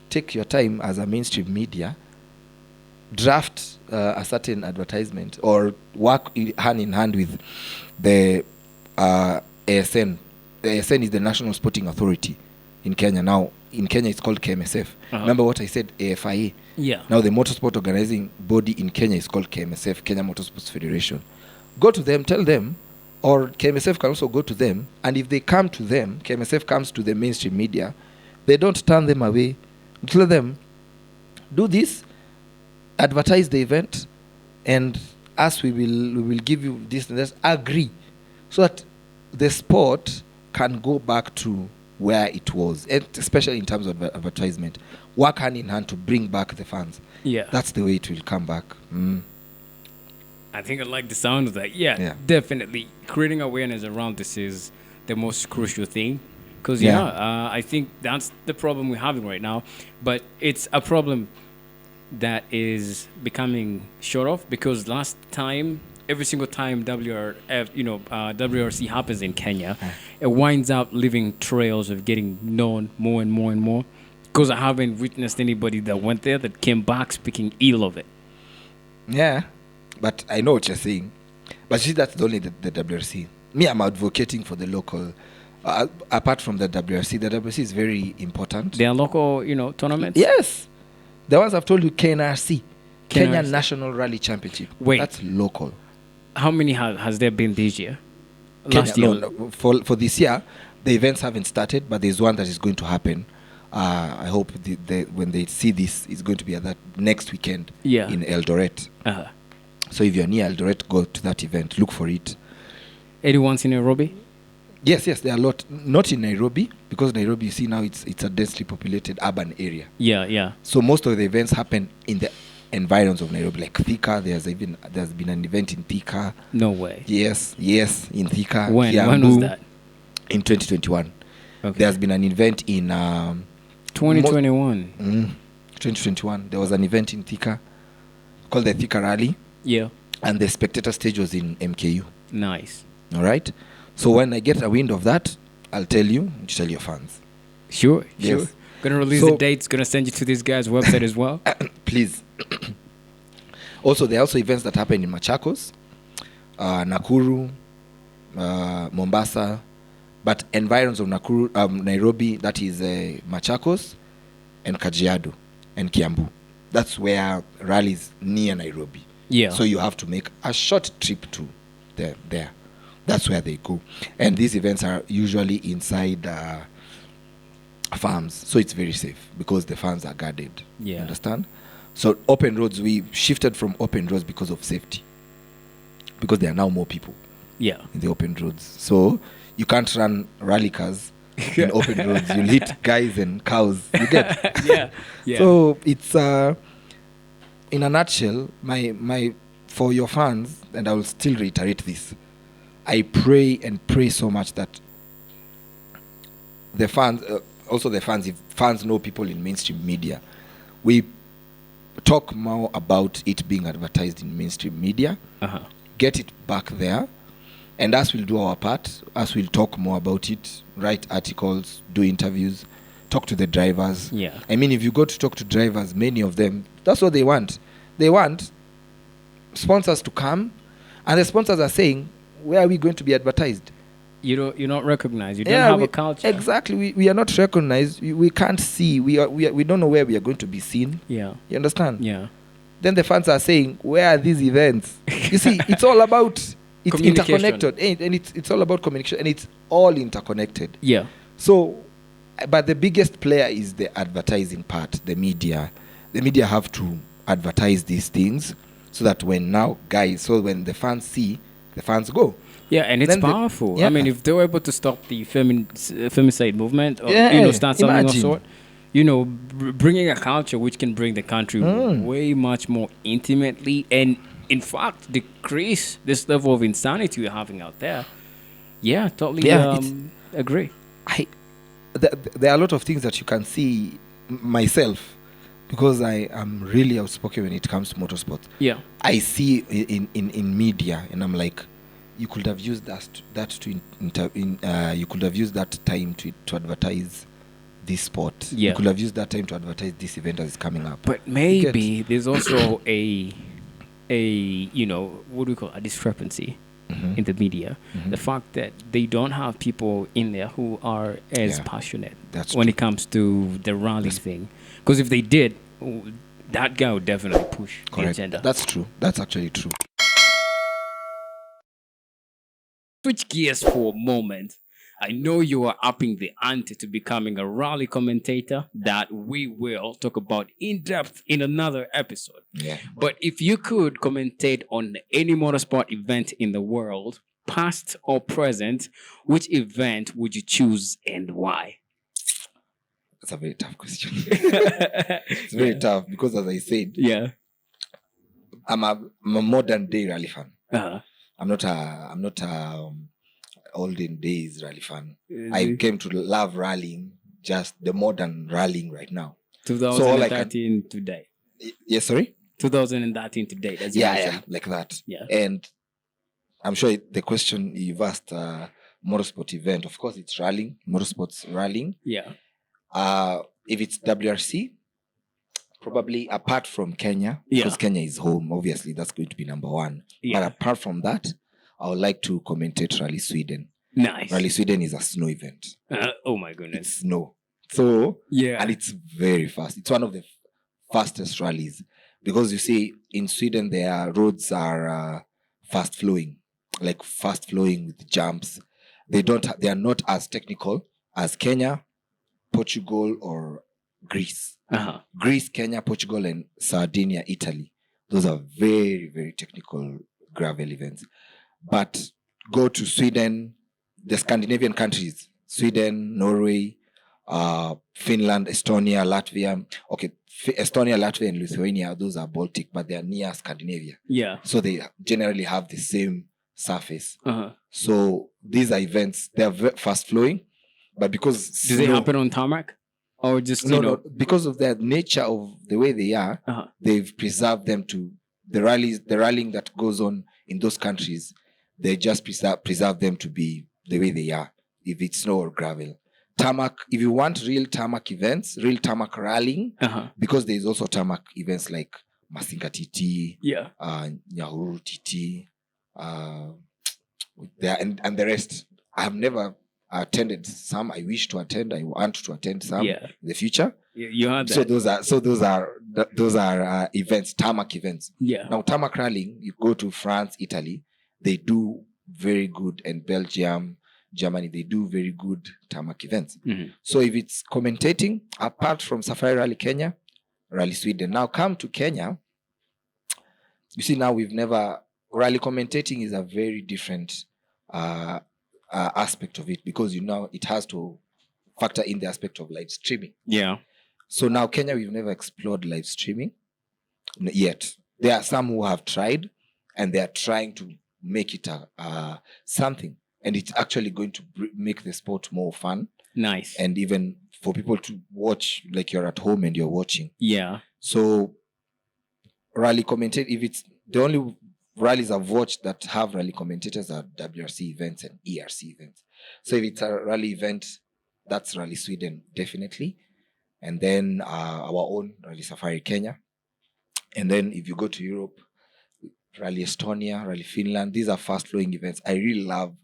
take your time as a mainstream media, draft a certain advertisement, or work hand in hand with the ASN? The ASN is the National Sporting Authority in Kenya. Now, in Kenya, it's called KMSF. Remember what I said, AFIA? Yeah. Now, the motorsport organizing body in Kenya is called KMSF, Kenya Motorsports Federation. Go to them, tell them, or KMSF can also go to them, and if they come to them, KMSF comes to the mainstream media, they don't turn them away. Tell them, do this, advertise the event, and us, we will give you this and this. Agree, so that the sport can go back to where it was, and especially in terms of advertisement. Work hand in hand to bring back the fans. Yeah, that's the way it will come back. I think I like the sound of that. Yeah, definitely. Creating awareness around this is the most crucial thing. Because, I think that's the problem we're having right now. But it's a problem that is becoming short of, because last time, every single time WRC happens in Kenya, it winds up leaving trails of getting known more and more and more. Because I haven't witnessed anybody that went there that came back speaking ill of it. Yeah, but I know what you're saying. But see, that's only the WRC. Me, I'm advocating for the local. Apart from the WRC is very important. They are local, tournaments? Yes. The ones I've told you, KNRC, Kenya National Rally Championship. Wait. That's local. How many has there been this year? Last year? No, for this year, the events haven't started, but there's one that is going to happen. I hope when they see this, it's going to be at that next weekend in Eldoret. So if you're near Eldoret, go to that event. Look for it. Anyone's in Nairobi? Yes, there are a lot. Not in Nairobi, because Nairobi, you see now, it's a densely populated urban area. Yeah. So most of the events happen in the environs of Nairobi, like Thika. There's been an event in Thika. No way. Yes, in Thika. When was that? In 2021. Okay. There's been an event in 2021. 2021. There was an event in Thika called the Thika Rally. Yeah. And the spectator stage was in MKU. Nice. All right. So when I get a wind of that, I'll tell you, tell your fans. Sure. Gonna release the dates, gonna send you to this guy's website as well. Please. Also, there are also events that happen in Machakos, Nakuru, Mombasa, but environs of Nakuru, Nairobi, that is Machakos and Kajiado and Kiambu. That's where rallies near Nairobi. Yeah. So you have to make a short trip to there. That's where they go. And these events are usually inside farms. So it's very safe because the farms are guarded. Yeah. You understand? So open roads, we shifted from open roads because of safety. Because there are now more people in the open roads. So you can't run rally cars in open roads. You'll hit guys and cows. You get? Yeah. So it's, in a nutshell, my for your fans, and I will still reiterate this, I pray so much that the fans, if fans know people in mainstream media, we talk more about it being advertised in mainstream media, get it back there, and us will do our part. Us will talk more about it, write articles, do interviews, talk to the drivers. Yeah. I mean, if you go to talk to drivers, many of them, that's what they want. They want sponsors to come, and the sponsors are saying, where are we going to be advertised? You're not recognized. You don't have a culture. Exactly. We are not recognized. We can't see. We don't know where we are going to be seen. Yeah. You understand? Yeah. Then the fans are saying, where are these events? You see, it's all about, it's interconnected. And it's all about communication, and it's all interconnected. Yeah. So, but the biggest player is the advertising part, the media. The media have to advertise these things so that when the fans see, the fans go. Yeah, and it's Then powerful. I mean, if they were able to stop the femicide movement, or start something of sort, bringing a culture which can bring the country way much more intimately, and in fact decrease this level of insanity we're having out there. Yeah, totally agree. There are a lot of things that you can see myself, because I am really outspoken when it comes to motorsport. Yeah, I see in media, and I'm like, you could have used you could have used that time to advertise this sport. Yeah. You could have used that time to advertise this event as it's coming up. But maybe there's also a what do we call it? A discrepancy in the media. The fact that they don't have people in there who are as passionate when it comes to the rally thing. Because if they did, that guy would definitely push the agenda. That's true. That's actually true. Switch gears for a moment. I know you are upping the ante to becoming a rally commentator that we will talk about in depth in another episode. Yeah. But if you could commentate on any motorsport event in the world, past or present, which event would you choose and why? That's a very tough question. It's very tough because, as I said, I'm a modern day rally fan. I'm not a olden days rally fan. I came to love rallying, just the modern rallying right now. 2013 today. Yes, sorry? 2013 today. That's like that. Yeah. And I'm sure the question you've asked, motorsport event, of course it's rallying, motorsports rallying. Yeah. If it's WRC, probably apart from Kenya, because Kenya is home, obviously that's going to be number one. Yeah. But apart from that, I would like to commentate Rally Sweden. Nice. Rally Sweden is a snow event. Oh my goodness. It's snow. So, yeah. And it's very fast. It's one of the fastest rallies. Because you see, in Sweden, their roads are fast flowing with jumps. They are not as technical as Kenya, Portugal, or Greece. Greece, Kenya, Portugal, and Sardinia, Italy. Those are very, very technical gravel events. But go to Sweden, the Scandinavian countries, Sweden, Norway, Finland, Estonia, Latvia. Okay, Estonia, Latvia, and Lithuania, those are Baltic, but they are near Scandinavia. Yeah. So they generally have the same surface. So these are events, they are fast flowing, but because... Do they happen on tarmac? Or just, No, because of the nature of the way they are, they've preserved them to... The rallying that goes on in those countries, they just preserve them to be the way they are, if it's snow or gravel. Tarmac, if you want real tarmac events, real tarmac rallying, because there's also tarmac events like Masinga TT, Nyahuru TT, and the rest. I have never attended some. I wish to attend. I want to attend some in the future. You had that. So those are events, tarmac events. Yeah. Now tarmac rallying, you go to France, Italy, they do very good, and Belgium, Germany, they do very good tarmac events. So if it's commentating, apart from Safari Rally Kenya, Rally Sweden. Now come to Kenya. You see, now rally commentating is a very different aspect of it, because it has to factor in the aspect of live streaming. Yeah. So now Kenya, we've never explored live streaming yet. There are some who have tried, and they are trying to make it something, and it's actually going to make the sport more fun. Nice. And even for people to watch, like you're at home and you're watching. Yeah. So rally commentate, if it's the only rallies I've watched that have rally commentators are WRC events and ERC events. So if it's a rally event, that's Rally Sweden, definitely. And then our own Rally Safari Kenya. And then if you go to Europe, Rally Estonia, Rally Finland, these are fast flowing events. I really love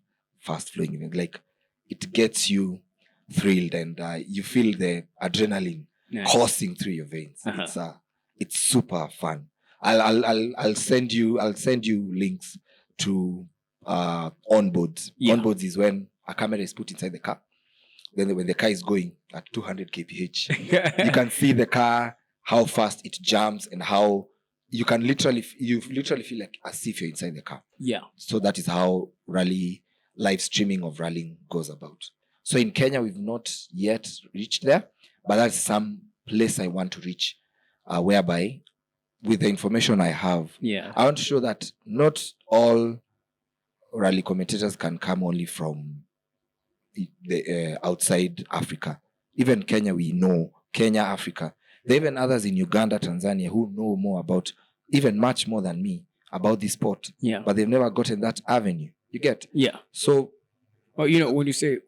fast flowing events. Like, it gets you thrilled and you feel the adrenaline coursing through your veins. It's super fun. I'll send you links to onboards. Onboards is when a camera is put inside the car. Then when the car is going at 200 kph, you can see the car, how fast it jumps, and how you literally feel like as if you're inside the car. Yeah. So that is how live streaming of rallying goes about. So in Kenya, we've not yet reached there, but that's some place I want to reach, whereby with the information I have, I want to show that not all rally commentators can come only from the outside Africa. Even Kenya, we know Kenya, Africa. There are even others in Uganda, Tanzania who know more about, even much more than me, about this sport. Yeah. But they've never gotten that avenue. You get? Yeah. So, well, when you say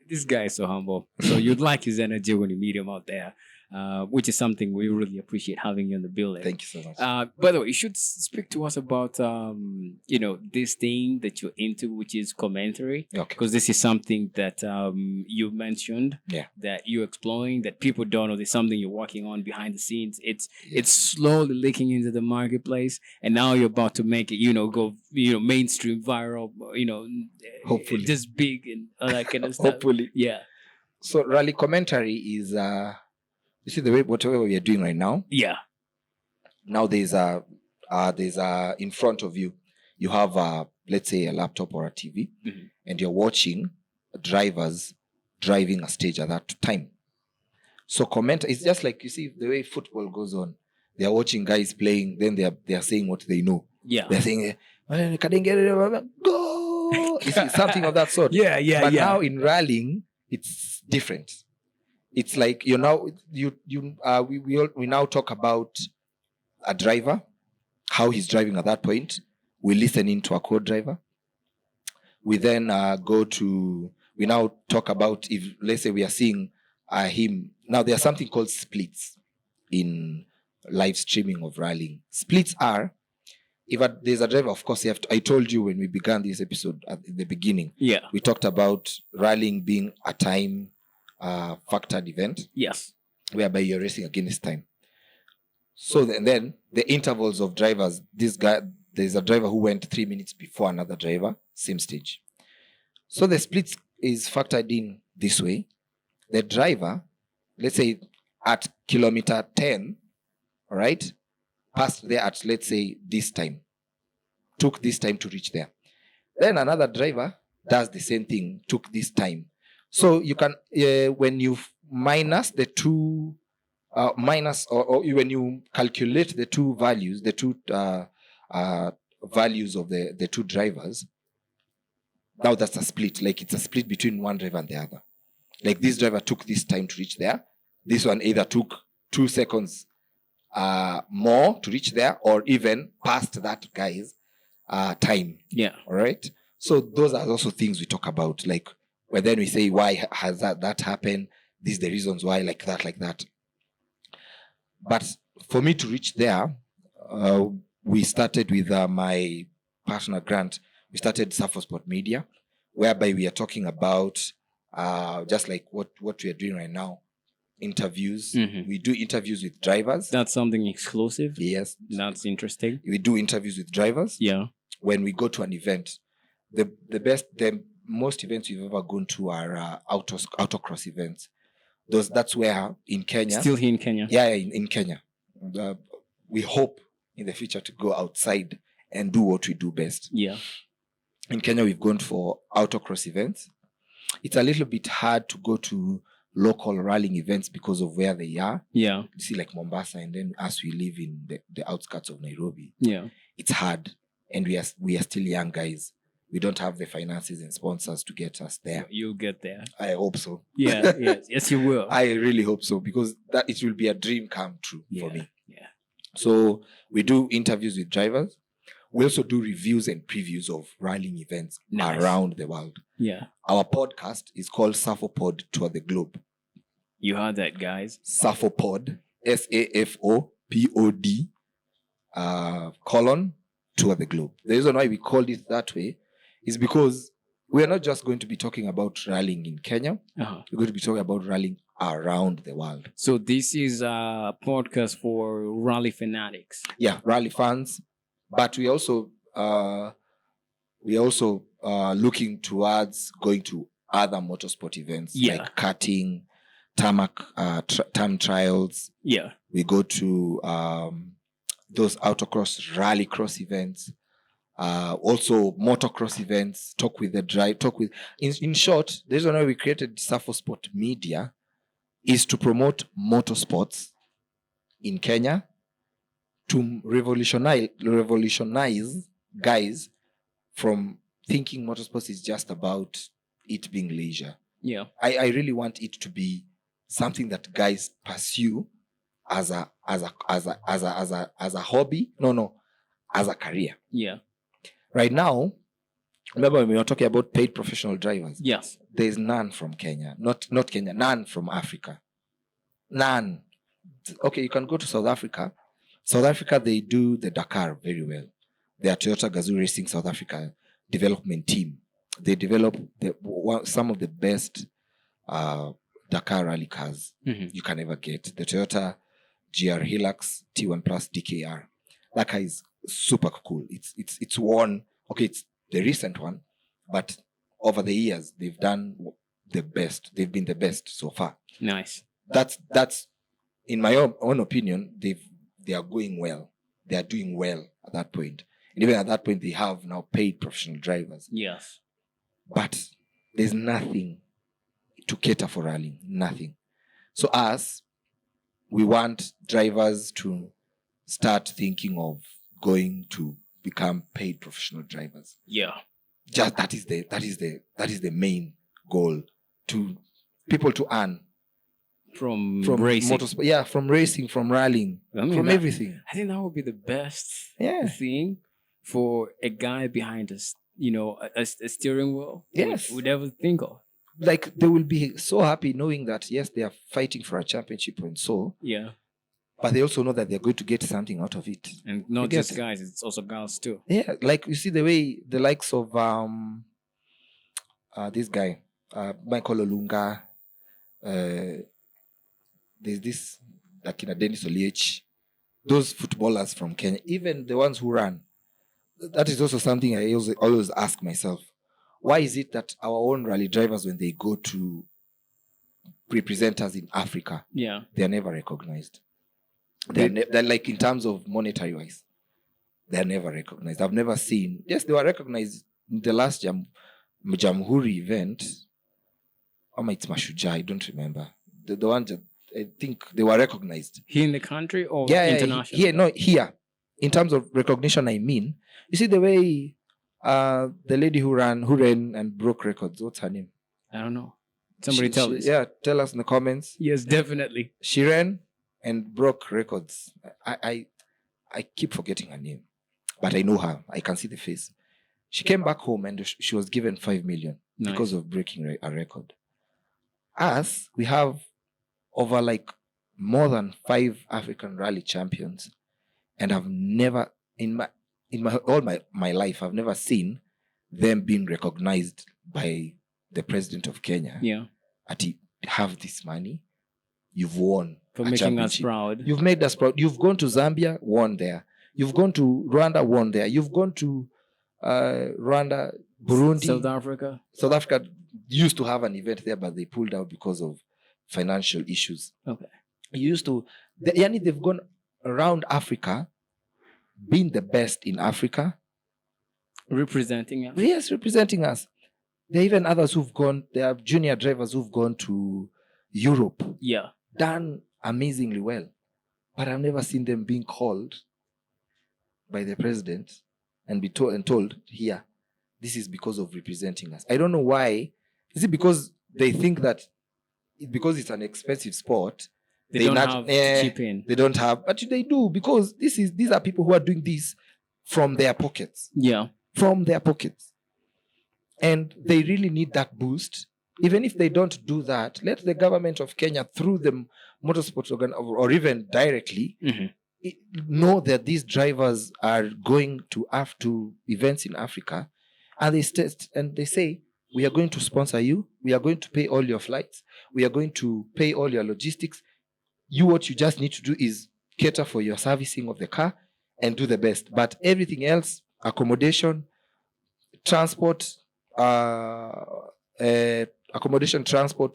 this guy is so humble, so you'd like his energy when you meet him out there, which is something we really appreciate having you in the building. Thank you so much. By the way, you should speak to us about this thing that you're into, which is commentary. Okay. Because this is something that you mentioned, that you're exploring, that people don't know. There's something you're working on behind the scenes. It's slowly leaking into the marketplace, and now you're about to make it, go mainstream, viral, hopefully this big and all that kind of stuff. Hopefully. Yeah. So rally commentary is you see the way whatever we are doing right now. Yeah. Now there's in front of you, you have let's say a laptop or a TV, and you're watching drivers driving a stage at that time. So it's just like, you see the way football goes on. They are watching guys playing, then they are saying what they know. Yeah. They're saying, go. You see, something of that sort. But now in rallying, it's different. It's like we now talk about a driver, how he's driving at that point. We listen into a co-driver. We then we now talk about, if let's say we are seeing him. Now there's something called splits in live streaming of rallying. Splits are, if there's a driver, of course, I told you when we began this episode at the beginning, we talked about rallying being a time factored event. Yes. Whereby you're racing against time. So then the intervals of drivers, there's a driver who went 3 minutes before another driver, same stage. So the split is factored in this way. The driver, let's say at kilometer 10, all right, passed there at, let's say, this time, took this time to reach there. Then another driver does the same thing, took this time. So you can, when you minus the two, or when you calculate the two values, the two values of the two drivers, now that's a split. Like, it's a split between one driver and the other. Like, this driver took this time to reach there. This one either took 2 seconds more to reach there, or even passed that guy's time. Yeah. All right. So those are also things we talk about. Like, where then we say, why has that happened? These are the reasons why, like that. But for me to reach there, we started with my partner Grant. We started SafoPod Media, whereby we are talking about just like what we are doing right now, interviews. We do interviews with drivers. That's something exclusive. Yes, that's interesting. We do interviews with drivers. Yeah. When we go to an event, the most events we've ever gone to are autocross events. That's where in Kenya. Still here in Kenya. Yeah, in Kenya. We hope in the future to go outside and do what we do best. Yeah. In Kenya, we've gone for autocross events. It's a little bit hard to go to local rallying events because of where they are. Yeah. You see, like Mombasa, and then as we live in the outskirts of Nairobi. Yeah. It's hard. And we are still young guys. We don't have the finances and sponsors to get us there. You'll get there. I hope so. Yeah, yes, you will. I really hope so, because that it will be a dream come true for me. Yeah. So we do interviews with drivers. We also do reviews and previews of rallying events around the world. Yeah. Our podcast is called SafoPod Tour the Globe. You heard that, guys. SafoPod, SAFOPOD, Tour the Globe. The reason why we called it that way is because we are not just going to be talking about rallying in Kenya. Uh-huh. We're going to be talking about rallying around the world. So this is a podcast for rally fanatics. Yeah, rally fans. But we also looking towards going to other motorsport events like karting, tarmac, time trials. Yeah. We go to those autocross, rallycross events. Also motocross events. In short, the reason why we created SafoSport Media is to promote motorsports in Kenya, to revolutionize guys from thinking motorsports is just about it being leisure. Yeah. I really want it to be something that guys pursue as a hobby. As a career. Yeah. Right now, remember when we were talking about paid professional drivers? Yes. There's none from Kenya. Not Kenya, none from Africa. None. Okay, you can go to South Africa. South Africa, they do the Dakar very well. Their Toyota Gazoo Racing South Africa development team. They develop some of the best Dakar rally cars you can ever get. The Toyota GR Hilux T1 Plus DKR. That car is super cool. It's won. Okay, it's the recent one, but over the years they've done the best. They've been the best so far. Nice. That's in my own opinion. They are going well. They are doing well at that point. And even at that point, they have now paid professional drivers. Yes. But there's nothing to cater for rallying. Nothing. So we want drivers to start thinking of going to become paid professional drivers. Yeah. Just that is the main goal, to people to earn from racing. Motorsport. Yeah, from racing, from rallying, from everything. I think that would be the best thing for a guy behind us, a steering wheel. Yes. Would ever think of. Like, they will be so happy knowing that, yes, they are fighting for a championship and so. Yeah. But they also know that they're going to get something out of it. And not just guys, it's also girls too. Yeah, like you see the way the likes of this guy, Michael Olunga, there's this like Dennis Oliech, those footballers from Kenya, even the ones who run. That is also something I always ask myself. Why is it that our own rally drivers, when they go to represent us in Africa, they're never recognized? They're like, in terms of monetary wise, they're never recognized. I've never seen. Yes, they were recognized in the last Jamhuri event. It's Mashujaa, I don't remember. The one that I think they were recognized. Here in the country or international? Here. In terms of recognition, I mean, you see the way the lady who ran and broke records. What's her name? I don't know. Somebody tell us. Yeah, tell us in the comments. Yes, definitely. She ran and broke records. I keep forgetting her name, but I know her. I can see the face. She came back home and she was given 5 million because of breaking a record. Us, we have over like more than 5 African rally champions, and I've never in my life I've never seen them being recognized by the president of Kenya. Yeah, at have this money, you've won for making us proud. You've made us proud. You've gone to Zambia, won there. You've gone to Rwanda, won there. You've gone to Rwanda, Burundi, South Africa used to have an event there, but they pulled out because of financial issues. Okay. They've gone around Africa, being the best in Africa. Representing us? Yes, representing us. There are even others who've gone, there are junior drivers who've gone to Europe. Yeah. Done amazingly well. But I've never seen them being called by the president and be told, here, this is because of representing us. I don't know why. Is it because they think that because it's an expensive sport, They don't have to chip in. They don't have, but they do, because these are people who are doing this from their pockets. Yeah. From their pockets. And they really need that boost. Even if they don't do that, let the government of Kenya, through the motorsport organ, or even directly, know that these drivers are going to events in Africa, and they say, we are going to sponsor you, we are going to pay all your flights, we are going to pay all your logistics. What you just need to do is cater for your servicing of the car and do the best. But everything else, accommodation, transport,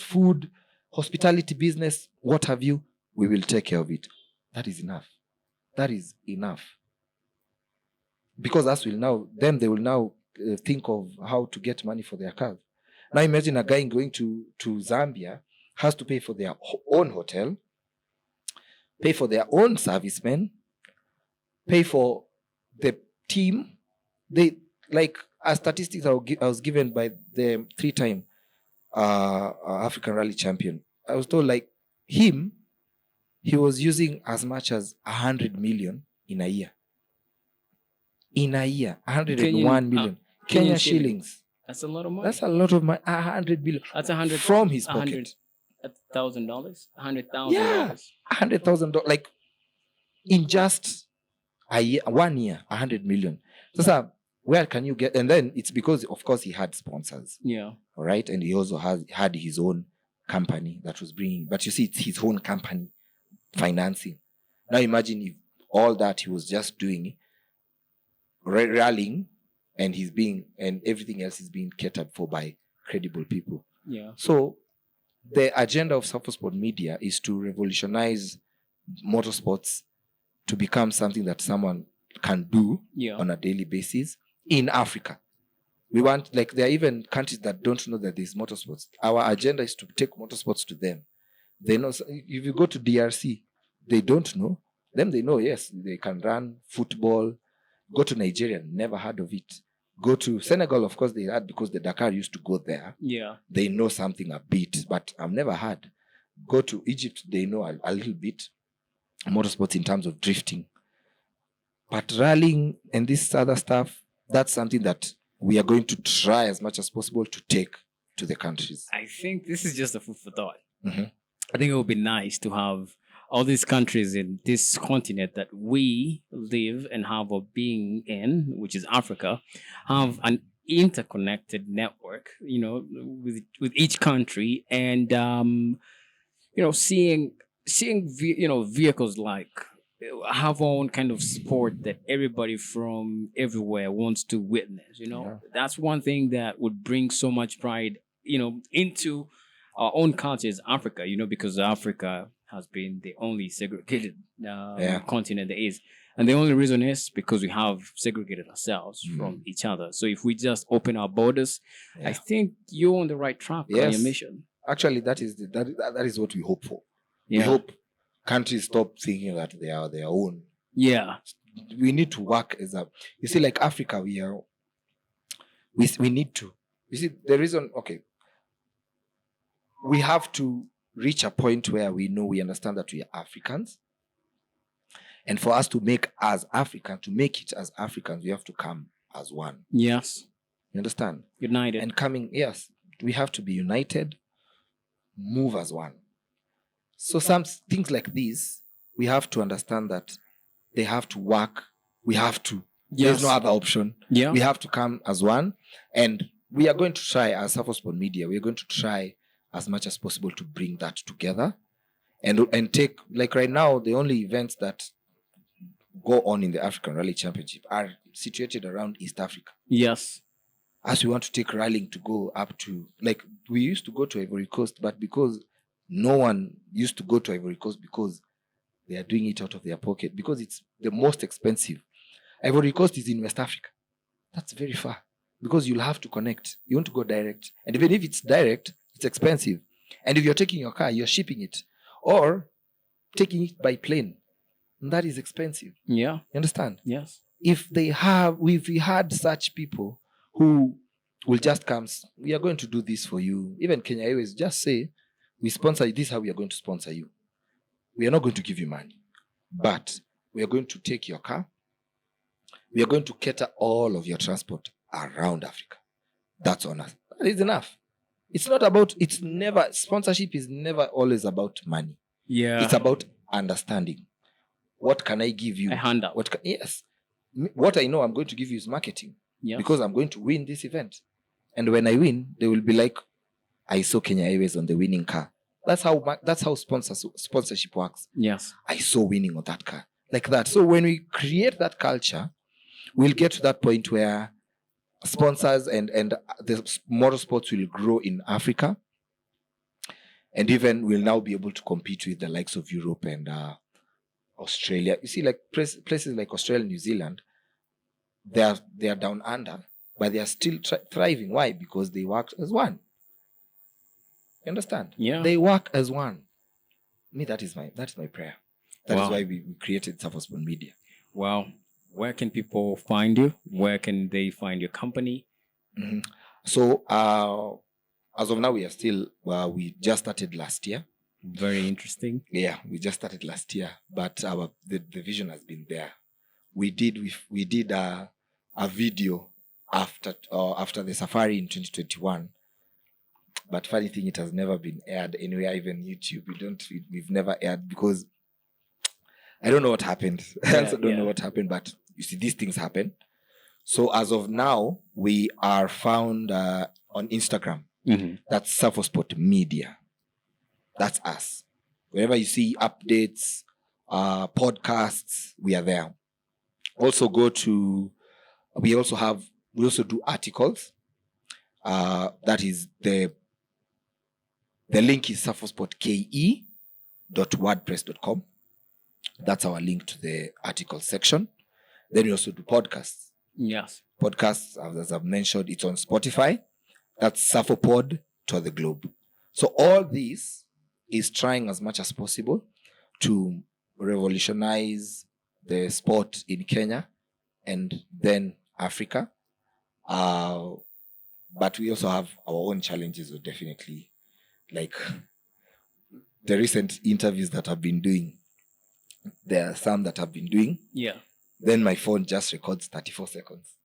food, hospitality business, what have you, we will take care of it. That is enough. That is enough. Because they will now think of how to get money for their cars. Now imagine a guy going to Zambia has to pay for their own hotel, pay for their own servicemen, pay for the team. They, like, as statistics I was given by the 3-time African Rally champion, I was told, like, he was using as much as 100 million in a year. 101 million Kenyan shillings. That's a lot of money. That's a lot of money. 100 billion. That's 100 from his pocket. $100,000. $100,000. Yeah, $100,000. Like, in just a year, 1 year, 100 million. So, where can you get? And then it's because, of course, he had sponsors. Yeah. All right, and he also had his own company that was bringing. But you see, it's his own company financing. Now imagine if all that he was just doing, rallying, and everything else is being catered for by credible people. Yeah. So the agenda of SafoPod Media is to revolutionize motorsports to become something that someone can do on a daily basis in Africa. We want, like, there are even countries that don't know that there's motorsports. Our agenda is to take motorsports to them. They know. If you go to DRC, they don't know. They know, yes, they can run football. Go to Nigeria, never heard of it. Go to Senegal, of course they had, because the Dakar used to go there. Yeah. They know something a bit, but I've never heard. Go to Egypt, they know a little bit motorsports in terms of drifting. But rallying and this other stuff, that's something that we are going to try as much as possible to take to the countries. I think this is just a food for thought. Mm-hmm. I think it would be nice to have all these countries in this continent that we live and have a being in, which is Africa, have an interconnected network, with each country, and seeing vehicles like have our own kind of sport that everybody from everywhere wants to witness. That's one thing that would bring so much pride, into our own culture is Africa. Because Africa has been the only segregated continent there is. And the only reason is because we have segregated ourselves from each other. So if we just open our borders, I think you're on the right track on your mission. Actually, that is what we hope for. Yeah. We hope countries stop thinking that they are their own. Yeah. We need to work as a... You see, like Africa, we need to... You see, the reason... Okay. We have to reach a point where we understand that we are Africans. And for us to make it as Africans, we have to come as one. Yes. You understand? United. And we have to be united, move as one. So some things like this, we have to understand that they have to work. We have to. Yes. There's no other option. Yeah. We have to come as one. And we are going to try, as SafoPod Media, we are going to try as much as possible to bring that together and take, like right now, the only events that go on in the African Rally Championship are situated around East Africa. Yes. As we want to take rallying to go up to, like, we used to go to Ivory Coast, but because no one used to go to Ivory Coast because they are doing it out of their pocket, because it's the most expensive. Ivory Coast is in West Africa. That's very far because you'll have to connect. You want to go direct. And even if it's direct, it's expensive. And if you're taking your car, you're shipping it or taking it by plane. And that is expensive. Yeah. You understand? Yes. If we had such people who will just come, we are going to do this for you. Even Kenya Airways just say, we sponsor you. This is how we are going to sponsor you. we are not going to give you money, but we are going to take your car. We are going to cater all of your transport around Africa. That's on us. That is enough. It's not about, sponsorship is never always about money. Yeah. It's about understanding. What can I give you? A handout. Yes. What I know I'm going to give you is marketing. Yeah. Because I'm going to win this event. And when I win, they will be like, I saw Kenya Airways on the winning car. That's how sponsorship works. Yes. I saw winning on that car. Like that. So when we create that culture, we'll get to that point where sponsors and the motorsports will grow in Africa. And even we'll now be able to compete with the likes of Europe and Australia. You see, like places like Australia and New Zealand, they are down under, but they are still thriving. Why? Because they worked as one. You understand? Yeah. They work as one. Me, that is my prayer. That Wow. is why we created SafoPod Media. Well, where can people find you? Where can they find your company? Mm-hmm. So, as of now, we are still, we just started last year. Very interesting. Yeah, we just started last year, but the vision has been there. We did a video after the safari in 2021. But funny thing, it has never been aired anywhere, even YouTube. We've never aired because I don't know what happened. I also don't know what happened, but you see, these things happen. So as of now, we are found on Instagram. Mm-hmm. That's SafoPod Media. That's us. Whenever you see updates, podcasts, we are there. Also we also do articles. That is the link is safopodke.wordpress.com. That's our link to the article section. Then we also do podcasts. Yes. Podcasts, as I've mentioned, it's on Spotify. That's SafoPod to the globe. So all this is trying as much as possible to revolutionize the sport in Kenya and then Africa. But we also have our own challenges, definitely. Like the recent interviews that I've been doing, there are some that I've been doing. Yeah. Then my phone just records 34 seconds.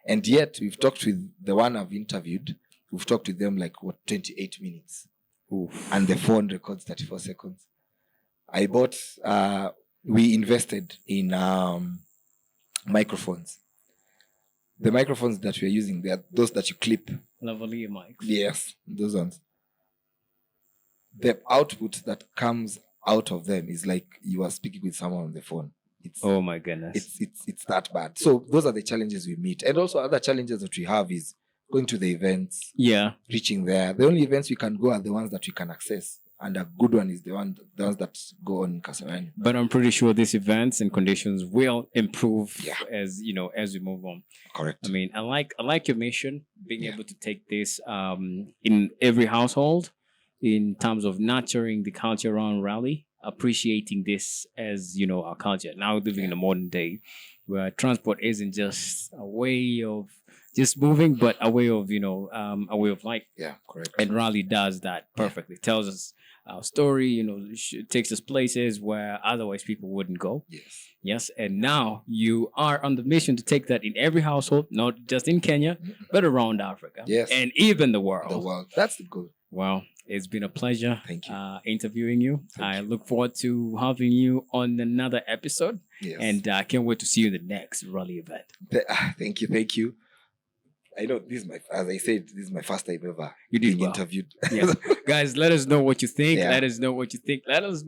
And yet we've talked with the one I've interviewed, we've talked with them like 28 minutes. Oof. And the phone records 34 seconds. We invested in microphones. The microphones that we're using, they are those that you clip. Lavalier mics. Yes, those ones. The output that comes out of them is like you are speaking with someone on the phone. Oh my goodness. It's that bad. So those are the challenges we meet. And also other challenges that we have is going to the events. Yeah. Reaching there. The only events we can go are the ones that we can access. And a good one is the ones that go on Kasarani. But I'm pretty sure these events and conditions will improve as we move on. Correct. I mean, I like your mission, being able to take this in every household in terms of nurturing the culture around rally, appreciating this as, our culture. Now living in the modern day where transport isn't just a way of just moving, but a way of, a way of life. Yeah, correct. And rally does that perfectly. Tells us our story, takes us places where otherwise people wouldn't go. Yes. And now you are on the mission to take that in every household, not just in Kenya, but around Africa. Yes. And even the world. The world. That's the goal. Well, it's been a pleasure. Thank you. Interviewing you. I look forward to having you on another episode. Yes. And I can't wait to see you in the next rally event. Thank you. I know this is my first time ever being interviewed. Yes. Guys, let us know what you think. Yeah. Let us know what you think. Let us,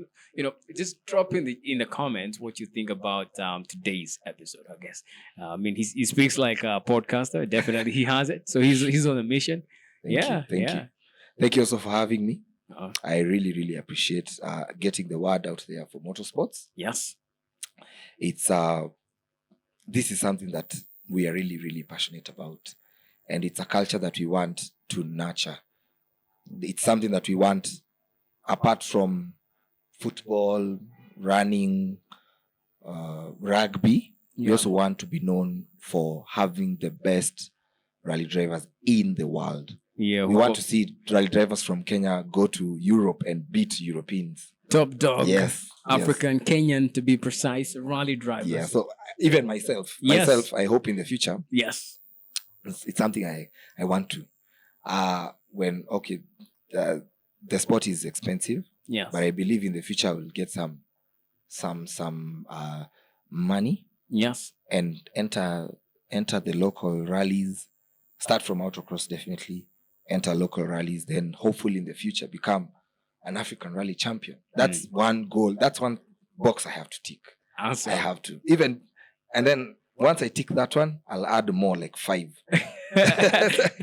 just drop in the comments what you think about today's episode, I guess. I mean, he speaks like a podcaster. Definitely he has it. So he's on a mission. Thank you. Thank you also for having me. I really, really appreciate getting the word out there for motorsports. Yes. It's this is something that we are really, really passionate about. And it's a culture that we want to nurture. It's something that we want apart from football, running, rugby. We also want to be known for having the best rally drivers in the world. Yeah, we want to see rally drivers from Kenya go to Europe and beat Europeans. top dog, Yes. African, Kenyan to be precise, rally drivers. Yeah. So even myself, Yes. I hope in the future, Yes. it's something I want to. The sport is expensive, Yes. but I believe in the future I will get some money Yes. and enter the local rallies. Start from autocross, definitely. Enter local rallies, then hopefully in the future become an African rally champion. That's one goal. That's one box I have to tick. Awesome. I have to and then once I tick that one, I'll add more, like 5.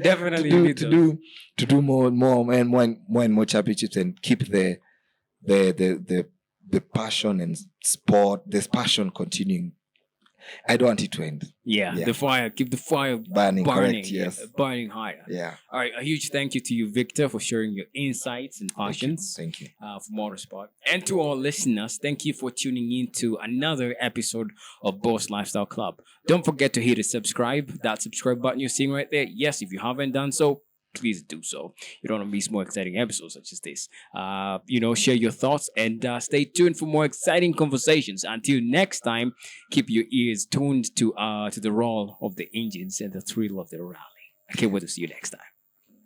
Definitely to do more and more championships and keep the passion and sport, this passion continuing. I don't want it to end. Yeah, the fire. Keep the fire Burning. Correct, yes. burning higher. Yeah. All right. A huge thank you to you, Victor, for sharing your insights and passions. Thank you. For motorsport. And to all listeners, thank you for tuning in to another episode of Boss Lifestyle Club. Don't forget to hit the subscribe, that subscribe button you're seeing right there. Yes, if you haven't done so, please do so. You don't want to miss more exciting episodes such as this. Share your thoughts and stay tuned for more exciting conversations. Until next time, keep your ears tuned to the roar of the engines and the thrill of the rally. I can't wait to see you next time.